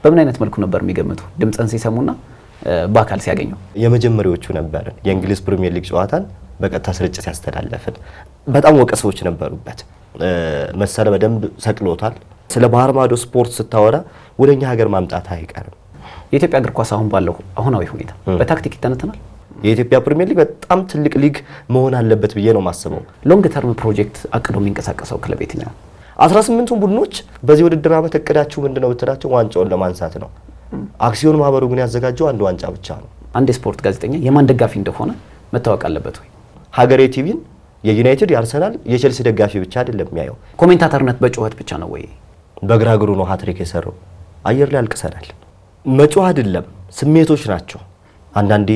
በምን አይነት መልኩ ነበር የሚገምቱ ድምጽን ሲሰሙና በአካል ሲያገኙ? የመጀመሪያዎቹ ነበር የእንግሊዝ ፕሪሚየር ሊግ ጨዋታን በቀጥታ ስርጭት ያስተላለፈን። በጣም ወቀሰዎች ነበሩበት። መሰለ በደንብ ሰቅሎታል። ስለ ባህር ማዶ ስፖርት ስታወራ ወደኛ ሀገር ማምጣት አይቀርም። የኢትዮጵያ እግር ኳስ አሁን ባለው አሁናዊ ሁኔታ በታክቲክ ይተነተናል። የኢትዮጵያ ፕሪሚየር ሊግ በጣም ትልቅ ሊግ መሆን አለበት ብዬ ነው ማስበው። ሎንግ ተርም ፕሮጀክት አቅዶ የሚንቀሳቀሰው ክለብ የትኛው? 18ቱን ቡድኖች በዚህ ውድድር ዓመት እቅዳችሁ ምንድነው ብትላቸው ዋንጫውን ለማንሳት ነው። አክሲዮን ማህበሩ ግን ያዘጋጀው አንድ ዋንጫ ብቻ ነው። አንድ ስፖርት ጋዜጠኛ የማን ደጋፊ እንደሆነ መታወቅ አለበት ወይ? ሀገሬ ቲቪን የዩናይትድ፣ የአርሰናል፣ የቼልሲ ደጋፊ ብቻ አይደለም የሚያየው። ኮሜንታተርነት በጩኸት ብቻ ነው ወይ? በግራ እግሩ ነው ሃትሪክ የሰራው። አየር ላይ አልቅሰናል። መጮህ አይደለም ስሜቶች ናቸው። አንዳንዴ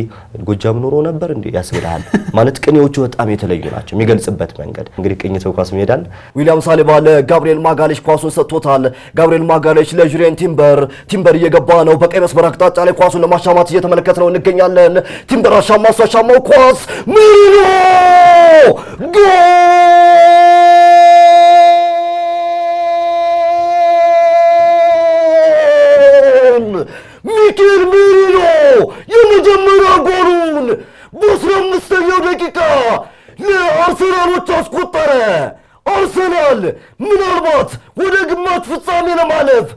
ጎጃም ኖሮ ነበር እንዴ ያስብላል ማለት ቅኔዎቹ በጣም የተለዩ ናቸው የሚገልጽበት መንገድ። እንግዲህ ቅኝት ኳስ ሜዳል ዊሊያም ሳሊባ ለጋብሪኤል ማጋሌሽ ኳሱን ሰጥቶታል። ጋብሪኤል ማጋሌሽ ለጁሪየን ቲምበር እየገባ ነው። በቀይ መስመር አቅጣጫ ላይ ኳሱን ለማሻማት እየተመለከተ ነው እንገኛለን። ቲምበር አሻማው ኳስ ሚሎ ሚኬል ሜሪኖ የመጀመሪያ ጎሉን በ15ኛው ደቂቃ ለአርሰናሎች አስቆጠረ። አርሰናል ምናልባት ወደ ግማሽ ፍጻሜ ለማለፍ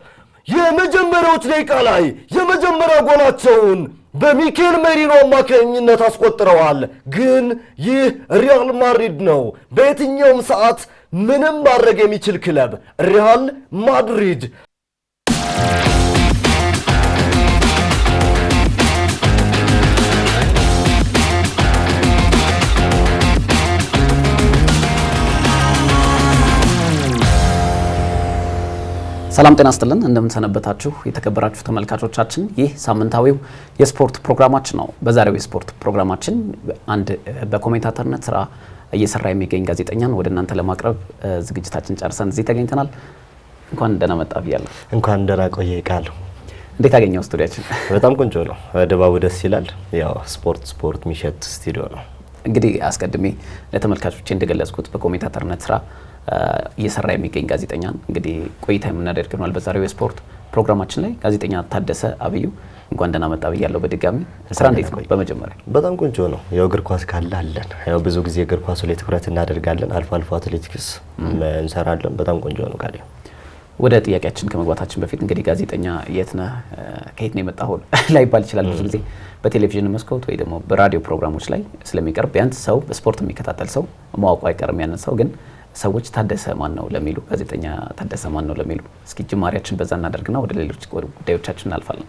የመጀመሪያዎች ደቂቃ ላይ የመጀመሪያ ጎላቸውን በሚኬል ሜሪኖ አማካኝነት አስቆጥረዋል። ግን ይህ ሪያል ማድሪድ ነው። በየትኛውም ሰዓት ምንም ማድረግ የሚችል ክለብ ሪያል ማድሪድ። ሰላም ጤና ይስጥልን፣ እንደምን ሰነበታችሁ የተከበራችሁ ተመልካቾቻችን። ይህ ሳምንታዊው የስፖርት ፕሮግራማችን ነው። በዛሬው የስፖርት ፕሮግራማችን አንድ በኮሜንታተርነት ስራ እየሰራ የሚገኝ ጋዜጠኛን ወደ እናንተ ለማቅረብ ዝግጅታችን ጨርሰን እዚህ ተገኝተናል። እንኳን ደህና መጣ ብያለሁ። እንኳን ደህና ቆየ ቃሉ። እንዴት አገኘው ስቱዲያችን? በጣም ቆንጆ ነው፣ ድባቡ ደስ ይላል። ያው ስፖርት ሚሸት ስቱዲዮ ነው። እንግዲህ አስቀድሜ ለተመልካቾቼ እንደገለጽኩት በኮሜንታተርነት ስራ እየሰራ የሚገኝ ጋዜጠኛን እንግዲህ ቆይታ የምናደርግ ነው በዛሬው የስፖርት ፕሮግራማችን ላይ። ጋዜጠኛ ታደሰ አብዩ እንኳን ደህና መጣ ብያለሁ በድጋሚ። ስራ እንዴት ነው? በመጀመሪያ በጣም ቆንጆ ነው። ያው እግር ኳስ ካለ አለን። ያው ብዙ ጊዜ እግር ኳሱ ላይ ትኩረት እናደርጋለን፣ አልፎ አልፎ አትሌቲክስ እንሰራለን። በጣም ቆንጆ ነው። ካለ ወደ ጥያቄያችን ከመግባታችን በፊት እንግዲህ ጋዜጠኛ የት ነህ ከየት ነው የመጣው ላይባል ይችላል። ብዙ ጊዜ በቴሌቪዥን መስኮት ወይ ደግሞ በራዲዮ ፕሮግራሞች ላይ ስለሚቀርብ ቢያንስ ሰው በስፖርት የሚከታተል ሰው ማወቁ አይቀርም ያንን ሰው። ግን ሰዎች ታደሰ ማን ነው ለሚሉ ጋዜጠኛ ታደሰ ማን ነው ለሚሉ እስኪ ጅማሬያችን በዛ እናደርግና ወደ ሌሎች ጉዳዮቻችን እናልፋለን።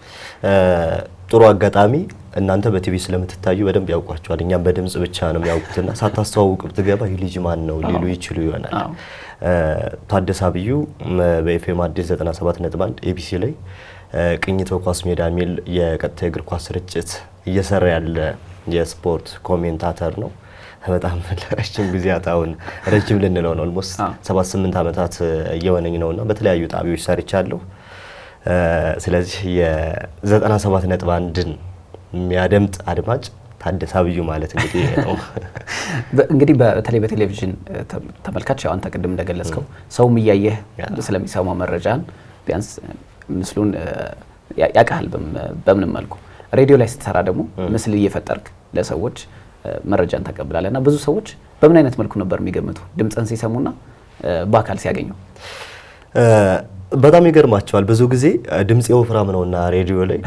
ጥሩ አጋጣሚ እናንተ በቲቪ ስለምትታዩ በደንብ ያውቋቸዋል። እኛም በድምጽ ብቻ ነው የሚያውቁትና ሳታስተዋውቁ ብትገባ ይህ ልጅ ማን ነው ሊሉ ይችሉ ይሆናል። ታደሰ አብዩ በኤፍኤም አዲስ 97.1 ኤቢሲ ላይ ቅኝት ኳስ ሜዳ የሚል የቀጥታ እግር ኳስ ስርጭት እየሰራ ያለ የስፖርት ኮሜንታተር ነው። በጣም ረጅም ጊዜያት አሁን ረጅም ልንለው ነው ኦልሞስት 78 ዓመታት እየሆነኝ ነውና በተለያዩ ጣቢያዎች ሰርቻለሁ። ስለዚህ የ97.1ን የሚያደምጥ አድማጭ ታደሰ አብዩ ማለት እንግዲህ ነው። እንግዲህ በተለይ በቴሌቪዥን ተመልካች ያው አንተ ቅድም እንደገለጽከው ሰውም እያየህ ስለሚሰማው መረጃን ቢያንስ ምስሉን ያቃል በምንም መልኩ ሬዲዮ ላይ ስትሰራ ደግሞ ምስል እየፈጠርክ ለሰዎች መረጃን ተቀብላለና ብዙ ሰዎች በምን አይነት መልኩ ነበር የሚገምቱ ድምጽን ሲሰሙና በአካል ሲያገኙ? በጣም ይገርማቸዋል። ብዙ ጊዜ ድምጽ ወፍራም ነውና ሬዲዮ ላይ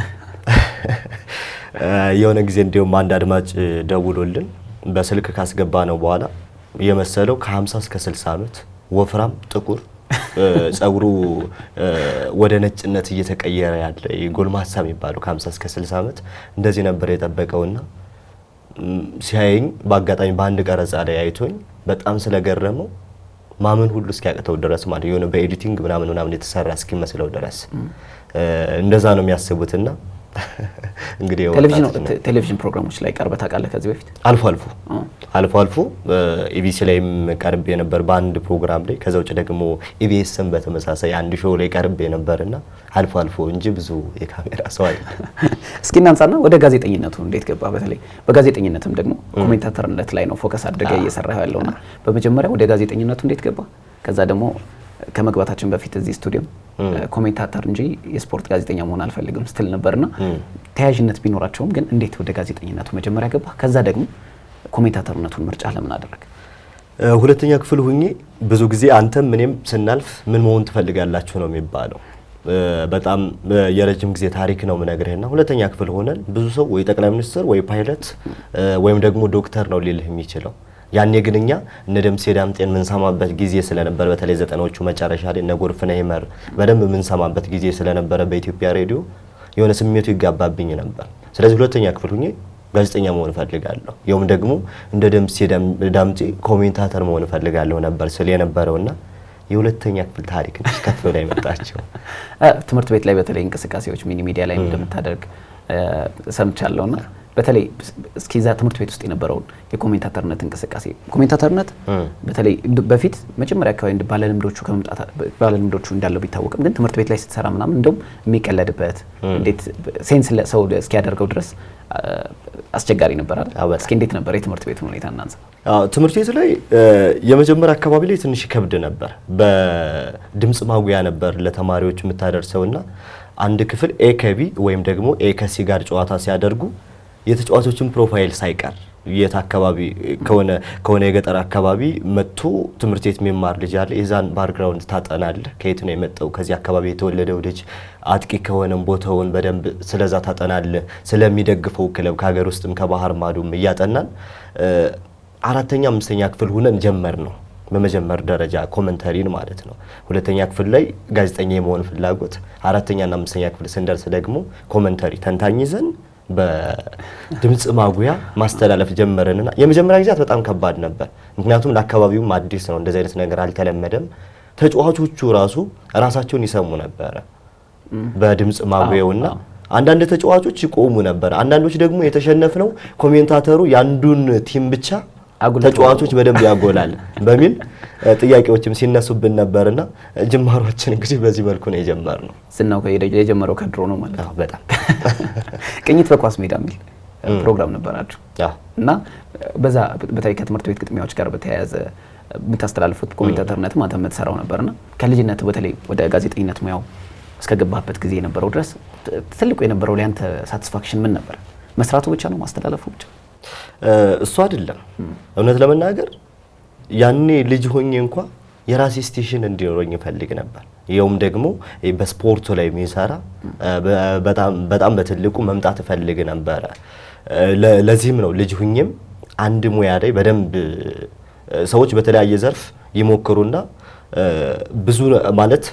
የሆነ ጊዜ እንደውም አንድ አድማጭ ደውሎልን በስልክ ካስገባ ነው በኋላ የመሰለው ከ50 እስከ 60 ዓመት ወፍራም ጥቁር ጸጉሩ ወደ ነጭነት እየተቀየረ ያለ ጎልማሳ የሚባለው ከ50 እስከ 60 ዓመት እንደዚህ ነበር የጠበቀውና ሲያየኝ በአጋጣሚ በአንድ ቀረጻ ላይ አይቶኝ በጣም ስለገረመው ማመን ሁሉ እስኪያቅተው ድረስ ማለት የሆነ በኤዲቲንግ ምናምን የተሰራ እስኪመስለው ድረስ እንደዛ ነው የሚያስቡትና እንግዲህ ቴሌቪዥን ፕሮግራሞች ላይ ቀርበህ ታውቃለህ ከዚህ በፊት? አልፎ አልፎ ኢቢሲ ላይም ቀርቤ ነበር በአንድ ፕሮግራም ላይ። ከዛ ውጭ ደግሞ ኢቢኤስም በተመሳሳይ አንድ ሾው ላይ ቀርቤ ነበርና አልፎ እንጂ ብዙ የካሜራ ሰው አይደለም። እስኪ እናንሳና ወደ ጋዜጠኝነቱ እንዴት ገባ? በተለይ በጋዜጠኝነትም ደግሞ ኮሜንታተርነት ላይ ነው ፎከስ አድርገህ እየሰራህ ያለውና በመጀመሪያ ወደ ጋዜጠኝነቱ እንዴት ገባ? ከዛ ደግሞ ከመግባታችን በፊት እዚህ ስቱዲዮ ኮሜንታተር እንጂ የስፖርት ጋዜጠኛ መሆን አልፈልግም ስትል ነበርና ተያያዥነት ቢኖራቸውም ግን እንዴት ወደ ጋዜጠኝነቱ መጀመሪያ ገባ? ከዛ ደግሞ ኮሜንታተርነቱን ምርጫ ለምን አደረግ? ሁለተኛ ክፍል ሁኜ ብዙ ጊዜ አንተም እኔም ስናልፍ ምን መሆን ትፈልጋላችሁ ነው የሚባለው። በጣም የረጅም ጊዜ ታሪክ ነው የምነግርህና ሁለተኛ ክፍል ሆነን ብዙ ሰው ወይ ጠቅላይ ሚኒስትር ወይ ፓይለት ወይም ደግሞ ዶክተር ነው ሊልህ የሚችለው። ያኔ ግን እኛ እነ ደምሴ ዳምጤን የምንሰማበት ጊዜ ስለነበር በተለይ ዘጠናዎቹ መጨረሻ ላይ እነ ጎርፍነህ ይመር በደንብ የምንሰማበት ጊዜ ስለነበረ በኢትዮጵያ ሬዲዮ የሆነ ስሜቱ ይጋባብኝ ነበር። ስለዚህ ሁለተኛ ክፍል ሁኜ ጋዜጠኛ መሆን እፈልጋለሁ፣ ይኸውም ደግሞ እንደ ደምሴ ዳምጤ ኮሜንታተር መሆን እፈልጋለሁ ነበር ስለ የነበረውና የሁለተኛ ክፍል ታሪክ ነው ከፍ ብላ የመጣቸው። ትምህርት ቤት ላይ በተለይ እንቅስቃሴዎች ሚኒ ሚዲያ ላይ እንደምታደርግ ሰምቻለሁና በተለይ እስኪ ዛ ትምህርት ቤት ውስጥ የነበረውን የኮሜንታተርነት እንቅስቃሴ ኮሜንታተርነት በተለይ በፊት መጀመሪያ አካባቢ እንደ ባለልምዶቹ እንዳለው ቢታወቅም ግን ትምህርት ቤት ላይ ስትሰራ ምናምን እንደውም የሚቀለድበት እንዴት ሴንስ ለሰው እስኪያደርገው ድረስ አስቸጋሪ ነበር አይደል? እስኪ እንዴት ነበር የትምህርት ቤቱን ሁኔታ እናንሳ። ትምህርት ቤት ላይ የመጀመሪያ አካባቢ ላይ ትንሽ ከብድ ነበር። በድምጽ ማጉያ ነበር ለተማሪዎች የምታደርሰውና አንድ ክፍል ኤ ከቢ ወይም ደግሞ ኤ ከሲ ጋር ጨዋታ ሲያደርጉ የተጫዋቾችን ፕሮፋይል ሳይቀር የት አካባቢ ከሆነ የገጠር አካባቢ መጥቶ ትምህርት ቤት የሚማር ልጅ አለ። የዛን ባክግራውንድ ታጠናለህ። ከየት ነው የመጣው፣ ከዚህ አካባቢ የተወለደው ልጅ አጥቂ ከሆነም ቦታውን በደንብ ስለዛ ታጠናለህ። ስለሚደግፈው ክለብ ከሀገር ውስጥም ከባህር ማዶም እያጠናን አራተኛ አምስተኛ ክፍል ሆነን ጀመር ነው በመጀመር ደረጃ ኮመንተሪን ማለት ነው። ሁለተኛ ክፍል ላይ ጋዜጠኛ የመሆን ፍላጎት፣ አራተኛና አምስተኛ ክፍል ስንደርስ ደግሞ ኮመንተሪ ተንታኝ ይዘን በድምጽ ማጉያ ማስተላለፍ ጀመረንና የመጀመሪያ ጊዜያት በጣም ከባድ ነበር። ምክንያቱም ለአካባቢውም አዲስ ነው፣ እንደዚህ አይነት ነገር አልተለመደም። ተጫዋቾቹ ራሳቸውን ይሰሙ ነበር በድምጽ ማጉያውና አንዳንድ ተጫዋቾች ይቆሙ ነበር። አንዳንዶች ደግሞ የተሸነፍነው ኮሜንታተሩ ያንዱን ቲም ብቻ ተጫዋቾች በደንብ ያጎላል በሚል ጥያቄዎችም ሲነሱብን ነበርና ጅማሮችን እንግዲህ በዚህ መልኩ ነው የጀመርነው። ስናው የጀመረው ከድሮ ነው ማለት ነው። በጣም ቅኝት በኳስ ሜዳ የሚል ፕሮግራም ነበራችሁ እና በዛ በተለይ ከትምህርት ቤት ግጥሚያዎች ጋር በተያያዘ የምታስተላልፉት ኮሜንታተርነትም አንተ የምትሰራው ነበርና ከልጅነት በተለይ ወደ ጋዜጠኝነት ሙያው እስከገባህበት ጊዜ የነበረው ድረስ ትልቁ የነበረው ላይ አንተ ሳቲስፋክሽን ምን ነበር? መስራቱ ብቻ ነው ማስተላለፉ ብቻ? እሱ አይደለም። እውነት ለመናገር ያኔ ልጅ ሆኜ እንኳን የራሴ ስቴሽን እንዲኖረኝ ፈልግ ነበር። ይኸውም ደግሞ በስፖርቱ ላይ የሚሰራ በጣም በትልቁ መምጣት ፈልግ ነበር። ለዚህም ነው ልጅ ሆኜም አንድ ሙያ ላይ በደንብ ሰዎች በተለያየ ዘርፍ ይሞክሩና ብዙ ማለት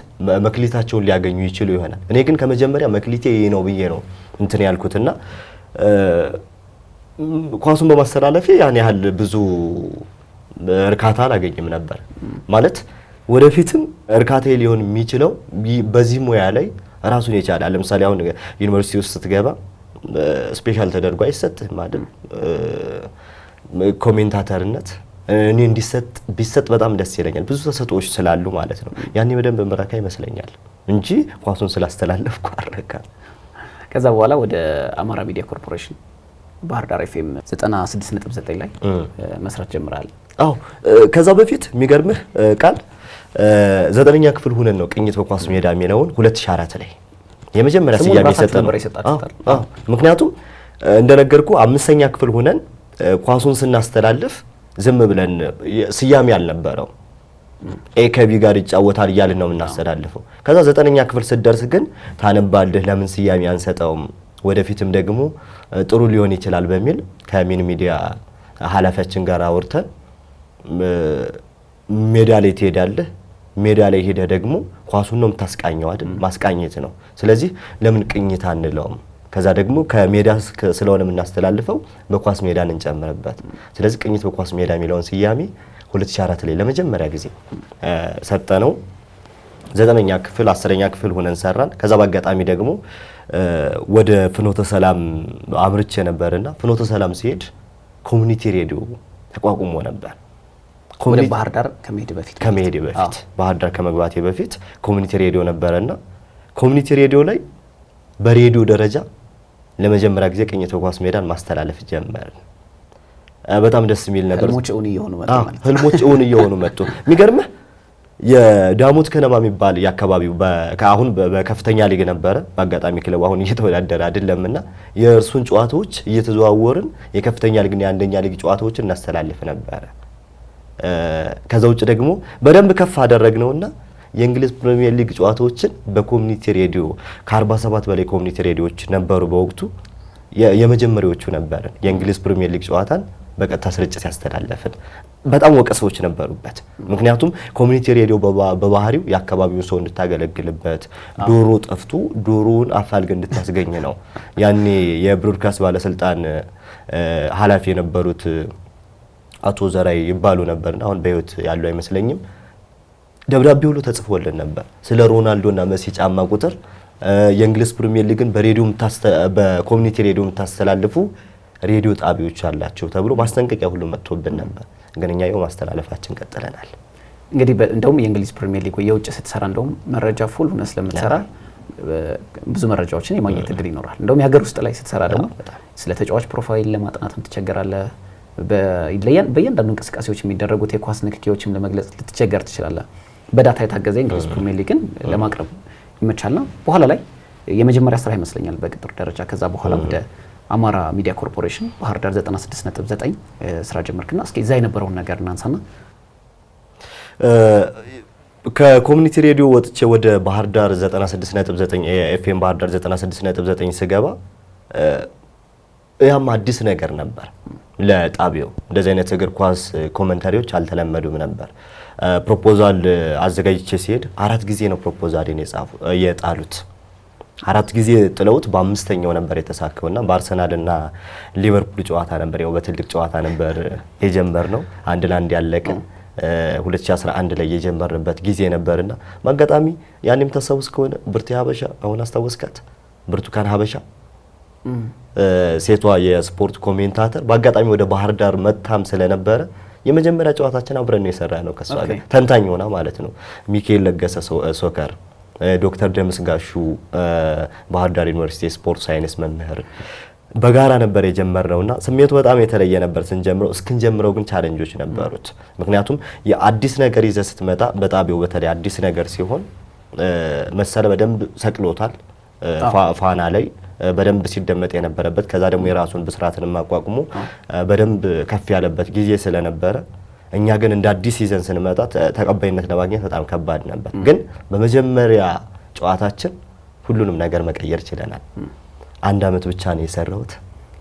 መክሊታቸውን ሊያገኙ ይችሉ ይሆናል። እኔ ግን ከመጀመሪያ መክሊቴ ነው ብዬ ነው እንትን ያልኩትና ኳሱን በማስተላለፌ ያን ያህል ብዙ እርካታ አላገኝም ነበር። ማለት ወደፊትም እርካታዬ ሊሆን የሚችለው በዚህ ሙያ ላይ ራሱን የቻለ ለምሳሌ አሁን ዩኒቨርሲቲ ውስጥ ስትገባ ስፔሻል ተደርጎ አይሰጥህም አይደል? ኮሜንታተርነት እኔ ቢሰጥ በጣም ደስ ይለኛል። ብዙ ተሰጥኦዎች ስላሉ ማለት ነው። ያኔ በደንብ ምረካ ይመስለኛል እንጂ ኳሱን ስላስተላለፍኩ አረካ። ከዛ በኋላ ወደ አማራ ሚዲያ ኮርፖሬሽን ባህር ዳር ኤፍኤም 96.9 ላይ መስራት ጀምራል። አዎ ከዛ በፊት የሚገርምህ ቃል 9ኛ ክፍል ሆነን ነው ቅኝት በኳስ ሜዳ የሚለውን 2004 ላይ የመጀመሪያ ስያሜ ሰጠነው። ምክንያቱም እንደነገርኩ 5ኛ ክፍል ሆነን ኳሱን ስናስተላልፍ ዝም ብለን ስያሜ አልነበረው። ኤ ከቢ ጋር ይጫወታል እያልን ነው የምናስተላልፈው። ከዛ 9ኛ ክፍል ስትደርስ ግን ታነባለህ፣ ለምን ስያሜ አንሰጠውም፣ ወደፊትም ደግሞ ጥሩ ሊሆን ይችላል በሚል ከሚን ሚዲያ ኃላፊያችን ጋር አውርተን ሜዳ ላይ ትሄዳለህ፣ ሜዳ ላይ ሄደህ ደግሞ ኳሱን ነው የምታስቃኘው አይደል? ማስቃኘት ነው። ስለዚህ ለምን ቅኝት አንለውም? ከዛ ደግሞ ከሜዳ ስለሆነ የምናስተላልፈው በኳስ ሜዳን እንጨምርበት። ስለዚህ ቅኝት በኳስ ሜዳ የሚለውን ስያሜ 2004 ላይ ለመጀመሪያ ጊዜ ሰጠነው። 9ኛ ክፍል 10ኛ ክፍል ሆነን ሰራን። ከዛ በአጋጣሚ ደግሞ ወደ ፍኖተ ሰላም አምርቼ ነበርና ፍኖተ ሰላም ሲሄድ ኮሚኒቲ ሬዲዮ ተቋቁሞ ነበር። ወደ ባህር ዳር ከመሄድ በፊት ባህር ዳር ከመግባቴ በፊት ኮሚኒቲ ሬዲዮ ነበርና ኮሚኒቲ ሬዲዮ ላይ በሬዲዮ ደረጃ ለመጀመሪያ ጊዜ ቅኝት በኳስ ሜዳን ማስተላለፍ ጀመርን። በጣም ደስ የሚል ነበር። ህልሞች እውን እየሆኑ መጡ ማለት ነው። ህልሞች እውን እየሆኑ መጡ። የሚገርምህ የዳሞት ከነማ የሚባል የአካባቢው አሁን በከፍተኛ ሊግ ነበረ። በአጋጣሚ ክለቡ አሁን እየተወዳደረ አይደለምና የእርሱን ጨዋታዎች እየተዘዋወርን የከፍተኛ ሊግና የአንደኛ ሊግ ጨዋታዎችን እናስተላልፍ ነበረ። ከዛ ውጭ ደግሞ በደንብ ከፍ አደረግነውና የእንግሊዝ ፕሪሚየር ሊግ ጨዋታዎችን በኮሚኒቲ ሬዲዮ ከ47 በላይ ኮሚኒቲ ሬዲዮዎች ነበሩ በወቅቱ የመጀመሪያዎቹ ነበርን። የእንግሊዝ ፕሪሚየር ሊግ ጨዋታን በቀጥታ ስርጭት ያስተላለፍን በጣም ወቀሰዎች ነበሩበት። ምክንያቱም ኮሚኒቲ ሬዲዮ በባህሪው የአካባቢውን ሰው እንድታገለግልበት ዶሮ ጠፍቶ ዶሮውን አፋልገ እንድታስገኝ ነው። ያኔ የብሮድካስት ባለስልጣን ኃላፊ የነበሩት አቶ ዘራይ ይባሉ ነበርና አሁን በህይወት ያሉ አይመስለኝም። ደብዳቤ ሁሉ ተጽፎልን ነበር ስለ ሮናልዶና መሲ ጫማ ቁጥር የእንግሊዝ ፕሪሚየር ሊግን በኮሚኒቲ ሬዲዮ የምታስተላልፉ ሬዲዮ ጣቢያዎች አላቸው ተብሎ ማስጠንቀቂያ ሁሉ መጥቶብን ነበር። ግን እኛ ያው ማስተላለፋችን ቀጥለናል። እንግዲህ እንደውም የእንግሊዝ ፕሪሚየር ሊግ የውጭ ስትሰራ እንደውም መረጃ ፉል ሆነ ስለምትሰራ ብዙ መረጃዎችን የማግኘት እድል ይኖራል። እንደውም የሀገር ውስጥ ላይ ስትሰራ ደግሞ ስለ ተጫዋች ፕሮፋይል ለማጥናትም ትቸገራለህ። በእያንዳንዱ እንቅስቃሴዎች የሚደረጉት የኳስ ንክኪዎችም ለመግለጽ ልትቸገር ትችላለህ። በዳታ የታገዘ እንግሊዝ ፕሪሚየር ሊግን ለማቅረብ ይመቻልና በኋላ ላይ የመጀመሪያ ስራ ይመስለኛል በቅጥር ደረጃ። ከዛ በኋላ ወደ አማራ ሚዲያ ኮርፖሬሽን ባህር ዳር 96.9 ስራ ጀመርክና እስኪ እዛ የነበረውን ነገር እናንሳና። ከኮሚኒቲ ሬዲዮ ወጥቼ ወደ ባህር ዳር 96.9 ኤፍኤም ባህር ዳር 96.9 ስገባ ያም አዲስ ነገር ነበር ለጣቢያው። እንደዚህ አይነት እግር ኳስ ኮሜንታሪዎች አልተለመዱም ነበር። ፕሮፖዛል አዘጋጅቼ ሲሄድ 4 ጊዜ ነው ፕሮፖዛልን የጣሉት። 4 ጊዜ ጥለውት በአምስተኛው ነበር የተሳካውና በአርሰናልና ሊቨርፑል ጨዋታ ነበር። ያው በትልቅ ጨዋታ ነበር የጀመርነው። 1-1 ያለቀ 2011 ላይ የጀመርንበት ጊዜ ነበርና ማጋጣሚ ያኔም ተሰውስ ከሆነ ብርቴ ሀበሻ አሁን አስታወስካት፣ ብርቱካን ሀበሻ ሴቷ የስፖርት ኮሜንታተር በአጋጣሚ ወደ ባህር ዳር መታም ስለነበረ የመጀመሪያ ጨዋታችን አብረን ነው የሰራነው ከሷ ጋር ተንታኝ ሆና ማለት ነው። ሚካኤል ለገሰ ሶከር፣ ዶክተር ደምስ ጋሹ ባህር ዳር ዩኒቨርሲቲ ስፖርት ሳይንስ መምህር በጋራ ነበር የጀመርነውና ስሜቱ በጣም የተለየ ነበር ስንጀምረው። እስክንጀምረው ግን ቻሌንጆች ነበሩት። ምክንያቱም የአዲስ ነገር ይዘህ ስትመጣ በጣቢያው በተለይ አዲስ ነገር ሲሆን መሰለ በደንብ ሰቅሎታል። ፋና ላይ በደንብ ሲደመጥ የነበረበት ከዛ ደግሞ የራሱን ብስራትን ማቋቁሞ በደንብ ከፍ ያለበት ጊዜ ስለነበረ እኛ ግን እንደ አዲስ ሲዘን ስንመጣ ተቀባይነት ለማግኘት በጣም ከባድ ነበር። ግን በመጀመሪያ ጨዋታችን ሁሉንም ነገር መቀየር ችለናል። 1 አመት ብቻ ነው የሰራሁት፣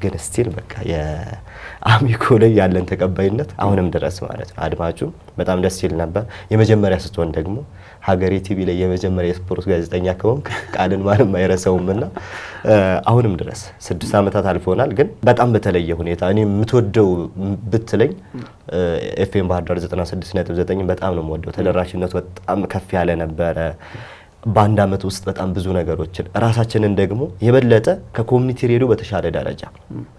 ግን ስቲል በቃ የአሚኮ ላይ ያለን ተቀባይነት አሁንም ድረስ ማለት ነው አድማጩ በጣም ደስ ይል ነበር። የመጀመሪያ ስትሆን ደግሞ ሀገሬ ቲቪ ላይ የመጀመሪያ የስፖርት ጋዜጠኛ ከሆንክ ቃልን ማንም አይረሳውምና አሁንም ድረስ 6 አመታት አልፎናል። ግን በጣም በተለየ ሁኔታ እኔ የምትወደው ብትለኝ ኤፍኤም ባህር ዳር 96.9 በጣም ነው የምወደው። ተደራሽነቱ በጣም ከፍ ያለ ነበረ። በአንድ አመት ውስጥ በጣም ብዙ ነገሮችን ራሳችንን ደግሞ የበለጠ ከኮሚኒቲ ሬዲዮ በተሻለ ደረጃ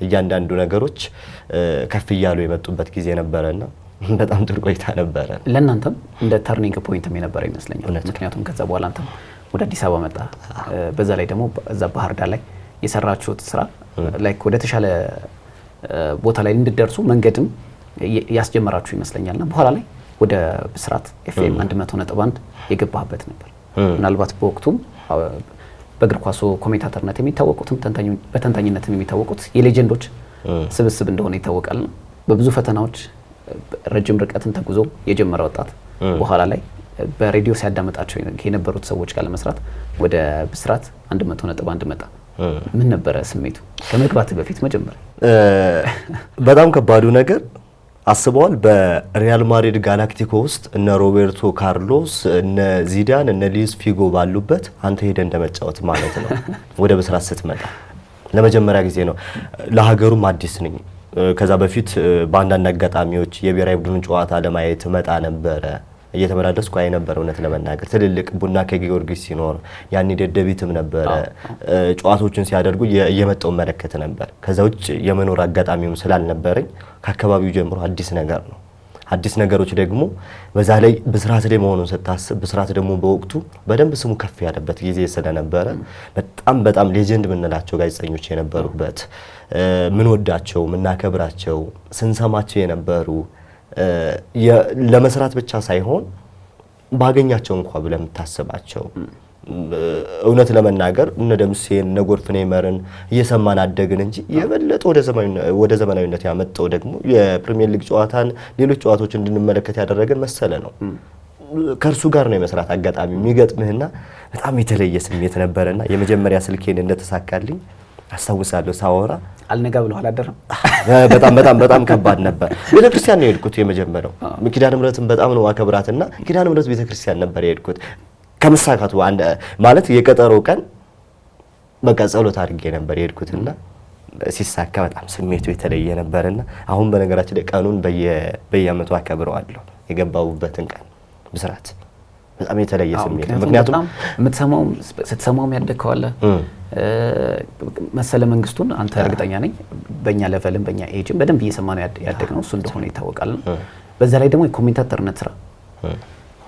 እያንዳንዱ ነገሮች ከፍ እያሉ የመጡበት ጊዜ ነበረና በጣም ጥሩ ቆይታ ነበረ። ለእናንተም እንደ ተርኒንግ ፖይንትም የነበረ ይመስለኛል። ምክንያቱም ከዛ በኋላ አንተም ወደ አዲስ አበባ መጣ። በዛ ላይ ደግሞ እዛ ባህር ዳር ላይ የሰራችሁት ስራ ላይ ወደ ተሻለ ቦታ ላይ እንድትደርሱ መንገድም ያስጀመራችሁ ይመስለኛልና በኋላ ላይ ወደ ብስራት ኤፍኤም 100.1 የገባህበት ነበር። ምናልባት በወቅቱም በእግር ኳሱ ኮሜንታተርነት የሚታወቁትም በተንታኝነትም የሚታወቁት የሌጀንዶች ስብስብ እንደሆነ ይታወቃልና በብዙ ፈተናዎች ረጅም ርቀትን ተጉዞ የጀመረ ወጣት በኋላ ላይ በሬዲዮ ሲያዳመጣቸው የነበሩት ሰዎች ጋር ለመስራት ወደ ብስራት 100.1 መጣ። ምን ነበረ ስሜቱ ከመግባት በፊት መጀመሪያ? በጣም ከባዱ ነገር አስበዋል። በሪያል ማድሪድ ጋላክቲኮ ውስጥ እነ ሮቤርቶ ካርሎስ፣ እነ ዚዳን፣ እነ ሉዊስ ፊጎ ባሉበት አንተ ሄደ እንደመጫወት ማለት ነው። ወደ ብስራት ስትመጣ ለመጀመሪያ ጊዜ ነው። ለሀገሩም አዲስ ነኝ። ከዛ በፊት በአንዳንድ አጋጣሚዎች የብሔራዊ ቡድን ጨዋታ ለማየት መጣ ነበረ። እየተመላለስኩ አይ ነበር እውነት ለመናገር ትልልቅ ቡና ከጊዮርጊስ ሲኖር ያኔ ደደቢትም ነበረ ጨዋታዎችን ሲያደርጉ እየመጣው መለከት ነበር። ከዛ ውጭ የመኖር አጋጣሚውም ስላልነበረኝ ከአካባቢው ጀምሮ አዲስ ነገር ነው። አዲስ ነገሮች ደግሞ በዛ ላይ ብስራት ላይ መሆኑን ስታስብ ብስራት ደግሞ በወቅቱ በደንብ ስሙ ከፍ ያለበት ጊዜ ስለነበረ በጣም ሌጀንድ ምንላቸው ጋዜጠኞች የነበሩበት ምን ወዳቸው ምናከብራቸው ስንሰማቸው የነበሩ ለመስራት ብቻ ሳይሆን ባገኛቸው እንኳን ብለህ የምታስባቸው እውነት ለመናገር እነ ደምሴን እነ ጎርፍኔ መርን እየሰማን አደግን እንጂ የበለጠ ወደ ዘመናዊነት ያመጣው ደግሞ የፕሪሚየር ሊግ ጨዋታን ሌሎች ጨዋታዎች እንድንመለከት ያደረገን መሰለ ነው። ከእርሱ ጋር ነው የመስራት አጋጣሚ የሚገጥምህና በጣም የተለየ ስሜት ነበርና የመጀመሪያ ስልኬን እንደተሳካልኝ አስታውሳለሁ። ሳወራ አልነጋ ብሎ አላደረም። በጣም ከባድ ነበር። ቤተክርስቲያን ነው የሄድኩት የመጀመሪያው። ኪዳነ ምሕረትን በጣም ነው አከብራትና ኪዳነ ምሕረት ቤተክርስቲያን ነበር የሄድኩት። ከመሳካቱ ማለት የቀጠሮ ቀን በቃ ጸሎት አድርጌ ነበር የሄድኩትና ሲሳካ በጣም ስሜቱ የተለየ ነበርና አሁን በነገራችን ላይ ቀኑን በየዓመቱ አከብረዋለሁ። የገባውበትን ቀን ብስራት በጣም የተለየ ስሜት ነው። ምክንያቱም ስትሰማውም ያደግከው አለ መሰለ መንግስቱን አንተ እርግጠኛ ነኝ በእኛ ሌቨልም በእኛ ኤጅም በደንብ እየሰማ ነው ያደግነው እሱ እንደሆነ ይታወቃል። በዛ ላይ ደግሞ የኮሜንታተርነት ስራ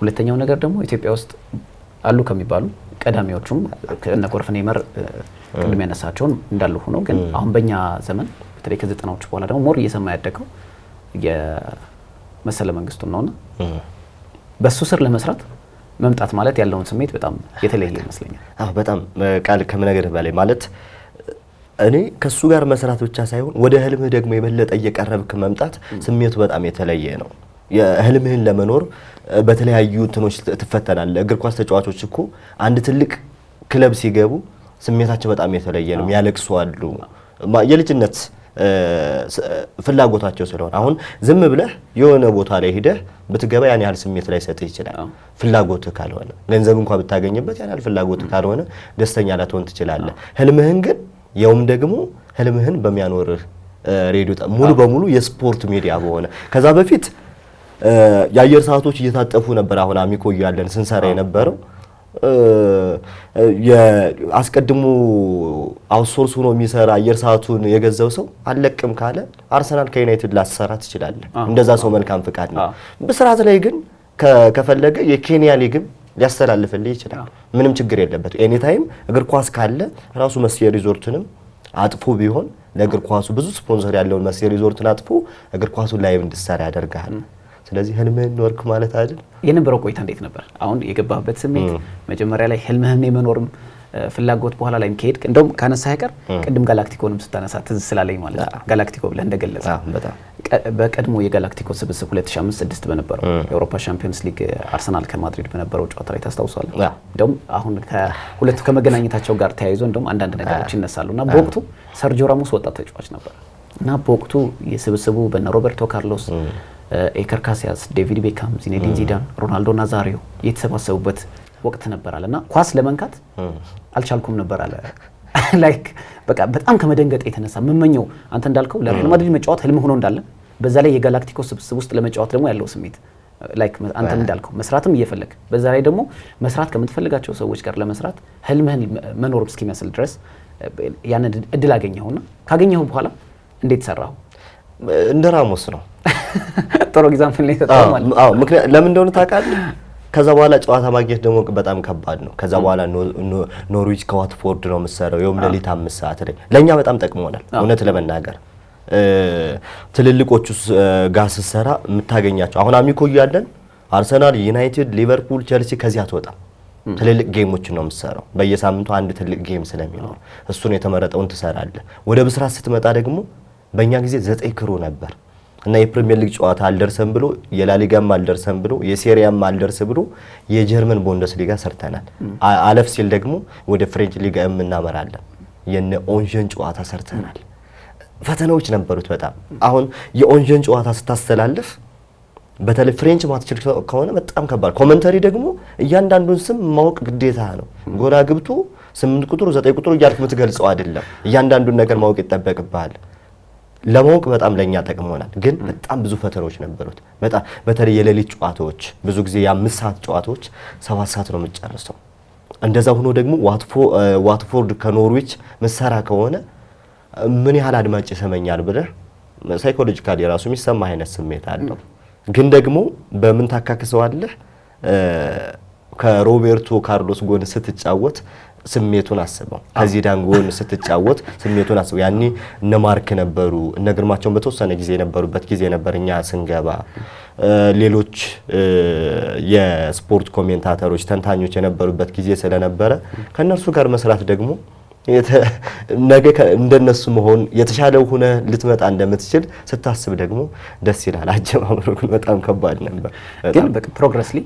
ሁለተኛው ነገር ደግሞ ኢትዮጵያ ውስጥ አሉ ከሚባሉ ቀዳሚዎቹም እነ ጎርፍኔ መር ቅድም ያነሳቸውን እንዳሉ ሆኖ ግን አሁን በእኛ ዘመን በተለይ ከ90ዎቹ በኋላ ደግሞ ሞር እየሰማ ያደገው የመሰለ መንግስቱን ነውና በሱ ስር ለመስራት መምጣት ማለት ያለውን ስሜት በጣም የተለየ ይመስለኛል። በጣም ቃል ከመነገር በላይ ማለት እኔ ከሱ ጋር መስራት ብቻ ሳይሆን ወደ ህልምህ ደግሞ የበለጠ እየቀረብክ መምጣት ስሜቱ በጣም የተለየ ነው። የህልምህን ለመኖር በተለያዩ እንትኖች ትፈተናለህ። እግር ኳስ ተጫዋቾች እኮ አንድ ትልቅ ክለብ ሲገቡ ስሜታቸው በጣም የተለየ ነው። ያለቅሱ አሉ። የልጅነት ፍላጎታቸው ስለሆነ አሁን ዝም ብለህ የሆነ ቦታ ላይ ሄደህ ብትገባ ያን ያህል ስሜት ላይ ሰጥህ ይችላል። ፍላጎትህ ካልሆነ ገንዘብ እንኳን ብታገኝበት ያን ያህል ፍላጎትህ ካልሆነ ደስተኛ ላትሆን ትችላለህ። ህልምህን ግን ያውም ደግሞ ህልምህን በሚያኖርህ ሬዲዮ ሙሉ በሙሉ የስፖርት ሚዲያ በሆነ ከዛ በፊት የአየር ሰዓቶች እየታጠፉ ነበር። አሁን አሚኮ ያለን ስንሰራ የነበረው አስቀድሞ አውትሶርስ ሆኖ የሚሰራ አየር ሰዓቱን የገዛው ሰው አለቅም ካለ አርሰናል ከዩናይትድ ላሰራ ትችላለህ። እንደዛ ሰው መልካም ፍቃድ ነው። በስርዓት ላይ ግን ከፈለገ የኬንያ ሊግም ሊያስተላልፍልህ ይችላል። ምንም ችግር የለበት። ኤኒ ታይም እግር ኳስ ካለ ራሱ መስየ ሪዞርትንም አጥፎ ቢሆን ለእግር ኳሱ ብዙ ስፖንሰር ያለውን መስየ ሪዞርትን አጥፎ እግር ኳሱን ላይቭ እንድትሰራ ያደርጋል። ስለዚህ ህልምህን ኖርክ ማለት አይደል? የነበረው ቆይታ እንዴት ነበር? አሁን የገባህበት ስሜት መጀመሪያ ላይ ህልምህን የመኖርም ፍላጎት በኋላ ላይ ከሄድክ እንደውም ካነሳ አይቀር ቅድም ጋላክቲኮንም ስታነሳ ትዝ ስላለኝ ማለት ነው። ጋላክቲኮ ብለህ እንደገለጸ በቀድሞ የጋላክቲኮ ስብስብ 2005-6 በነበረው የአውሮፓ ቻምፒየንስ ሊግ አርሰናል ከማድሪድ በነበረው ጨዋታ ላይ ታስታውሳለህ? እንደውም አሁን ከሁለቱ ከመገናኘታቸው ጋር ተያይዞ እንደውም አንዳንድ ነገሮች ይነሳሉና በወቅቱ ሰርጂዮ ራሞስ ወጣት ተጫዋች ነበር እና በወቅቱ የስብስቡ በነ ሮበርቶ ካርሎስ ኤከር ካሲያስ፣ ዴቪድ ቤካም፣ ዚኔዲን ዚዳን፣ ሮናልዶ ናዛሪዮ የተሰባሰቡበት ወቅት ነበር አለና ኳስ ለመንካት አልቻልኩም ነበር አለ። ላይክ በቃ በጣም ከመደንገጥ የተነሳ መመኘው አንተ እንዳልከው ለሪያል ማድሪድ መጫወት ህልም ሆኖ እንዳለ በዛ ላይ የጋላክቲኮ ስብስብ ውስጥ ለመጫወት ደግሞ ያለው ስሜት ላይክ አንተ እንዳልከው መስራትም እየፈለግ በዛ ላይ ደግሞ መስራት ከምትፈልጋቸው ሰዎች ጋር ለመስራት ህልምህን መኖር እስኪመስል ድረስ ያን እድል አገኘውና ካገኘው በኋላ እንዴት ሰራው? እንደ ራሞስ ነው። ጥሩ ኤግዛምፕል ነው ተጣጣው ማለት ነው። ምክንያቱም ለምን እንደሆነ ታውቃለህ? ከዛ በኋላ ጨዋታ ማግኘት ደግሞ በጣም ከባድ ነው። ከዛ በኋላ ኖርዊች ከዋትፎርድ ነው የምትሰራው የውም ሌሊት 5 ሰዓት ላይ ለኛ በጣም ጠቅሞናል። እውነት ለመናገር ትልልቆቹ ጋር ስትሰራ የምታገኛቸው አሁን አሚኮ ያለን አርሰናል፣ ዩናይትድ፣ ሊቨርፑል፣ ቸልሲ ከዚህ አትወጣም። ትልልቅ ጌሞችን ነው የምትሰራው። በየሳምንቱ አንድ ትልቅ ጌም ስለሚኖር እሱን የተመረጠውን ትሰራለህ። ወደ ብስራት ስትመጣ ደግሞ በእኛ ጊዜ 9 ክሩ ነበር እና የፕሪሚየር ሊግ ጨዋታ አልደርሰም ብሎ የላሊጋም አልደርሰም ብሎ የሴሪያም አልደርስ ብሎ የጀርመን ቡንደስሊጋ ሰርተናል። አለፍ ሲል ደግሞ ወደ ፍሬንች ሊጋ እናመራለን። የነ ኦንጀን ጨዋታ ሰርተናል። ፈተናዎች ነበሩት በጣም። አሁን የኦንጀን ጨዋታ ስታስተላልፍ በተለይ ፍሬንች ማትችል ከሆነ በጣም ከባድ። ኮሜንተሪ ደግሞ እያንዳንዱን ስም ማወቅ ግዴታ ነው። ጎራ ግብቶ 8 ቁጥሩ 9 ቁጥሩ እያልክ የምትገልጸው አይደለም። እያንዳንዱን ነገር ማወቅ ይጠበቅብሃል። ለማወቅ በጣም ለኛ ጠቅሞናል። ግን በጣም ብዙ ፈተናዎች ነበሩት። በጣም በተለይ የሌሊት ጨዋታዎች ብዙ ጊዜ የ5 ሰዓት ጨዋታዎች 7 ሰዓት ነው የምትጨርሰው። እንደዛ ሆኖ ደግሞ ዋትፎርድ ከኖርዊች መሰራ ከሆነ ምን ያህል አድማጭ ይሰማኛል ብለህ ሳይኮሎጂካሊ የራሱ የሚሰማ አይነት ስሜት አለው። ግን ደግሞ በምን ታካክሰዋለህ? ከሮቤርቶ ካርሎስ ጎን ስትጫወት ስሜቱን አስበው ከዚዳን ጎን ስትጫወት ስሜቱን አስበው። ያኔ እነ ማርክ ነበሩ እነ ግርማቸውን በተወሰነ ጊዜ የነበሩበት ጊዜ ነበር። እኛ ስንገባ ሌሎች የስፖርት ኮሜንታተሮች ተንታኞች የነበሩበት ጊዜ ስለነበረ ከነርሱ ጋር መስራት ደግሞ ነገ እንደነሱ መሆን የተሻለው ሆነ ልትመጣ እንደምትችል ስታስብ ደግሞ ደስ ይላል። አጀማመሩ ግን በጣም ከባድ ነበር። ግን ፕሮግረስሊ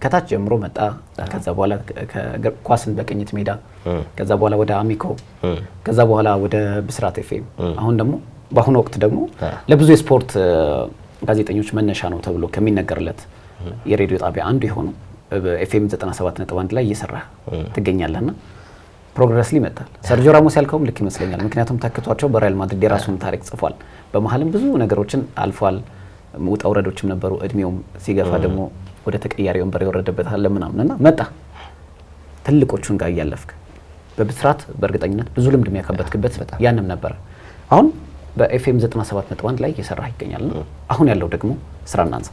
ከታች ጀምሮ መጣ። ከዛ በኋላ ኳስን በቅኝት ሜዳ፣ ከዛ በኋላ ወደ አሚኮ፣ ከዛ በኋላ ወደ ብስራት ኤፍኤም፣ አሁን ደግሞ በአሁኑ ወቅት ደግሞ ለብዙ የስፖርት ጋዜጠኞች መነሻ ነው ተብሎ ከሚነገርለት የሬዲዮ ጣቢያ አንዱ የሆነው ኤፍኤም 97.1 ላይ እየሰራ ትገኛለህና ፕሮግረስሊ ይመጣል። ሰርጂዮ ራሞስ ያልከውም ልክ ይመስለኛል። ምክንያቱም ተክቷቸው በሪያል ማድሪድ የራሱን ታሪክ ጽፏል። በመሀልም ብዙ ነገሮችን አልፏል። ውጣ ውረዶችም ነበሩ። እድሜውም ሲገፋ ደግሞ ወደ ተቀያሪ ወንበር የወረደበት አለ ምናምንና መጣ። ትልቆቹን ጋር እያለፍክ በብስራት በእርግጠኝነት ብዙ ልምድ የሚያካበትክበት ያንም ነበረ። አሁን በኤፍኤም 97.1 ላይ እየሰራ ይገኛል። አሁን ያለው ደግሞ ስራ እናንሳ።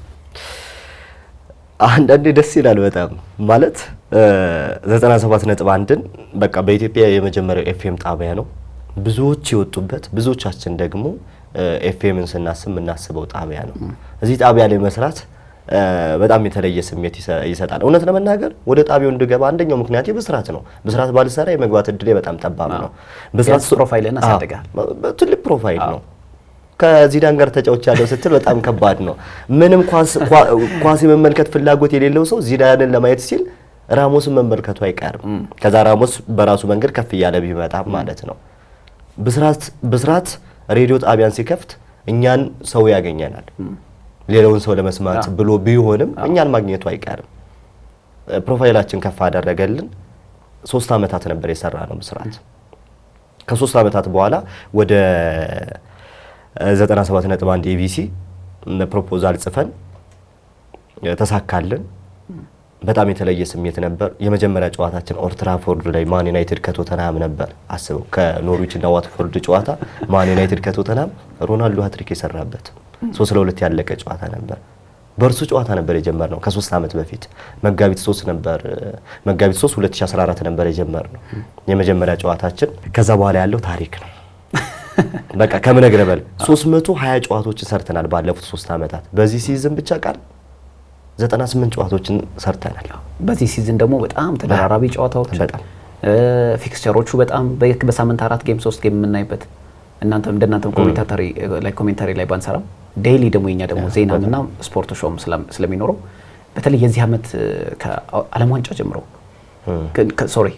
አንዳንዴ ደስ ይላል በጣም ማለት 97.1ን በቃ በኢትዮጵያ የመጀመሪያው ኤፍኤም ጣቢያ ነው። ብዙዎች የወጡበት ብዙዎቻችን ደግሞ ኤፍኤምን ስናስብ የምናስበው ጣቢያ ነው። እዚህ ጣቢያ ላይ መስራት በጣም የተለየ ስሜት ይሰጣል። እውነት ለመናገር ወደ ጣቢያው እንድገባ አንደኛው ምክንያት ብስራት ነው። ብስራት ባልሰራ የመግባት እድሌ በጣም ጠባብ ነው። ብስራት ፕሮፋይልን አሳደጋል። ትልቅ ፕሮፋይል ነው። ከዚዳን ጋር ተጫውቻ ያለው ስትል በጣም ከባድ ነው። ምንም ኳስ የመመልከት ፍላጎት የሌለው ሰው ዚዳንን ለማየት ሲል ራሞስን መመልከቱ አይቀርም። ከዛ ራሞስ በራሱ መንገድ ከፍ እያለ ቢመጣ ማለት ነው። ብስራት ሬዲዮ ጣቢያን ሲከፍት እኛን ሰው ያገኘናል። ሌላውን ሰው ለመስማት ብሎ ቢሆንም እኛን ማግኘቱ አይቀርም። ፕሮፋይላችን ከፍ አደረገልን። 3 አመታት ነበር የሰራ ነው ብስራት። ከ3 አመታት በኋላ ወደ 97.1 ኢቢሲ ፕሮፖዛል ጽፈን ተሳካልን። በጣም የተለየ ስሜት ነበር። የመጀመሪያ ጨዋታችን ኦልድ ትራፎርድ ላይ ማን ዩናይትድ ከቶተንሃም ነበር። አስበው ከኖርዊች እና ዋትፎርድ ጨዋታ ማን ዩናይትድ ከቶተንሃም ሮናልዶ ሃትሪክ የሰራበት 3-2 ያለቀ ጨዋታ ነበር። በእርሱ ጨዋታ ነበር የጀመርነው ከ3 አመት በፊት መጋቢት 3 2014 ነበር የጀመርነው የመጀመሪያ ጨዋታችን። ከዛ በኋላ ያለው ታሪክ ነው። በቃ ከምነግርህ በል 320 ጨዋታዎችን ሰርተናል ባለፉት 3 አመታት። በዚህ ሲዝን ብቻ ቃል 98 ጨዋታዎችን ሰርተናል። በዚህ ሲዝን ደግሞ በጣም ተደራራቢ ጨዋታዎች፣ በጣም ፊክስቸሮቹ በጣም በሳምንት 4 ጌም 3 ጌም የምናይበት እናንተም እንደናንተም ኮሜንታሪ ላይ ባንሰራም ዴይሊ ደግሞ የኛ ደግሞ ዜናና ስፖርት ሾውም ስለሚኖረው በተለይ የዚህ አመት ከዓለም ዋንጫ ጀምሮ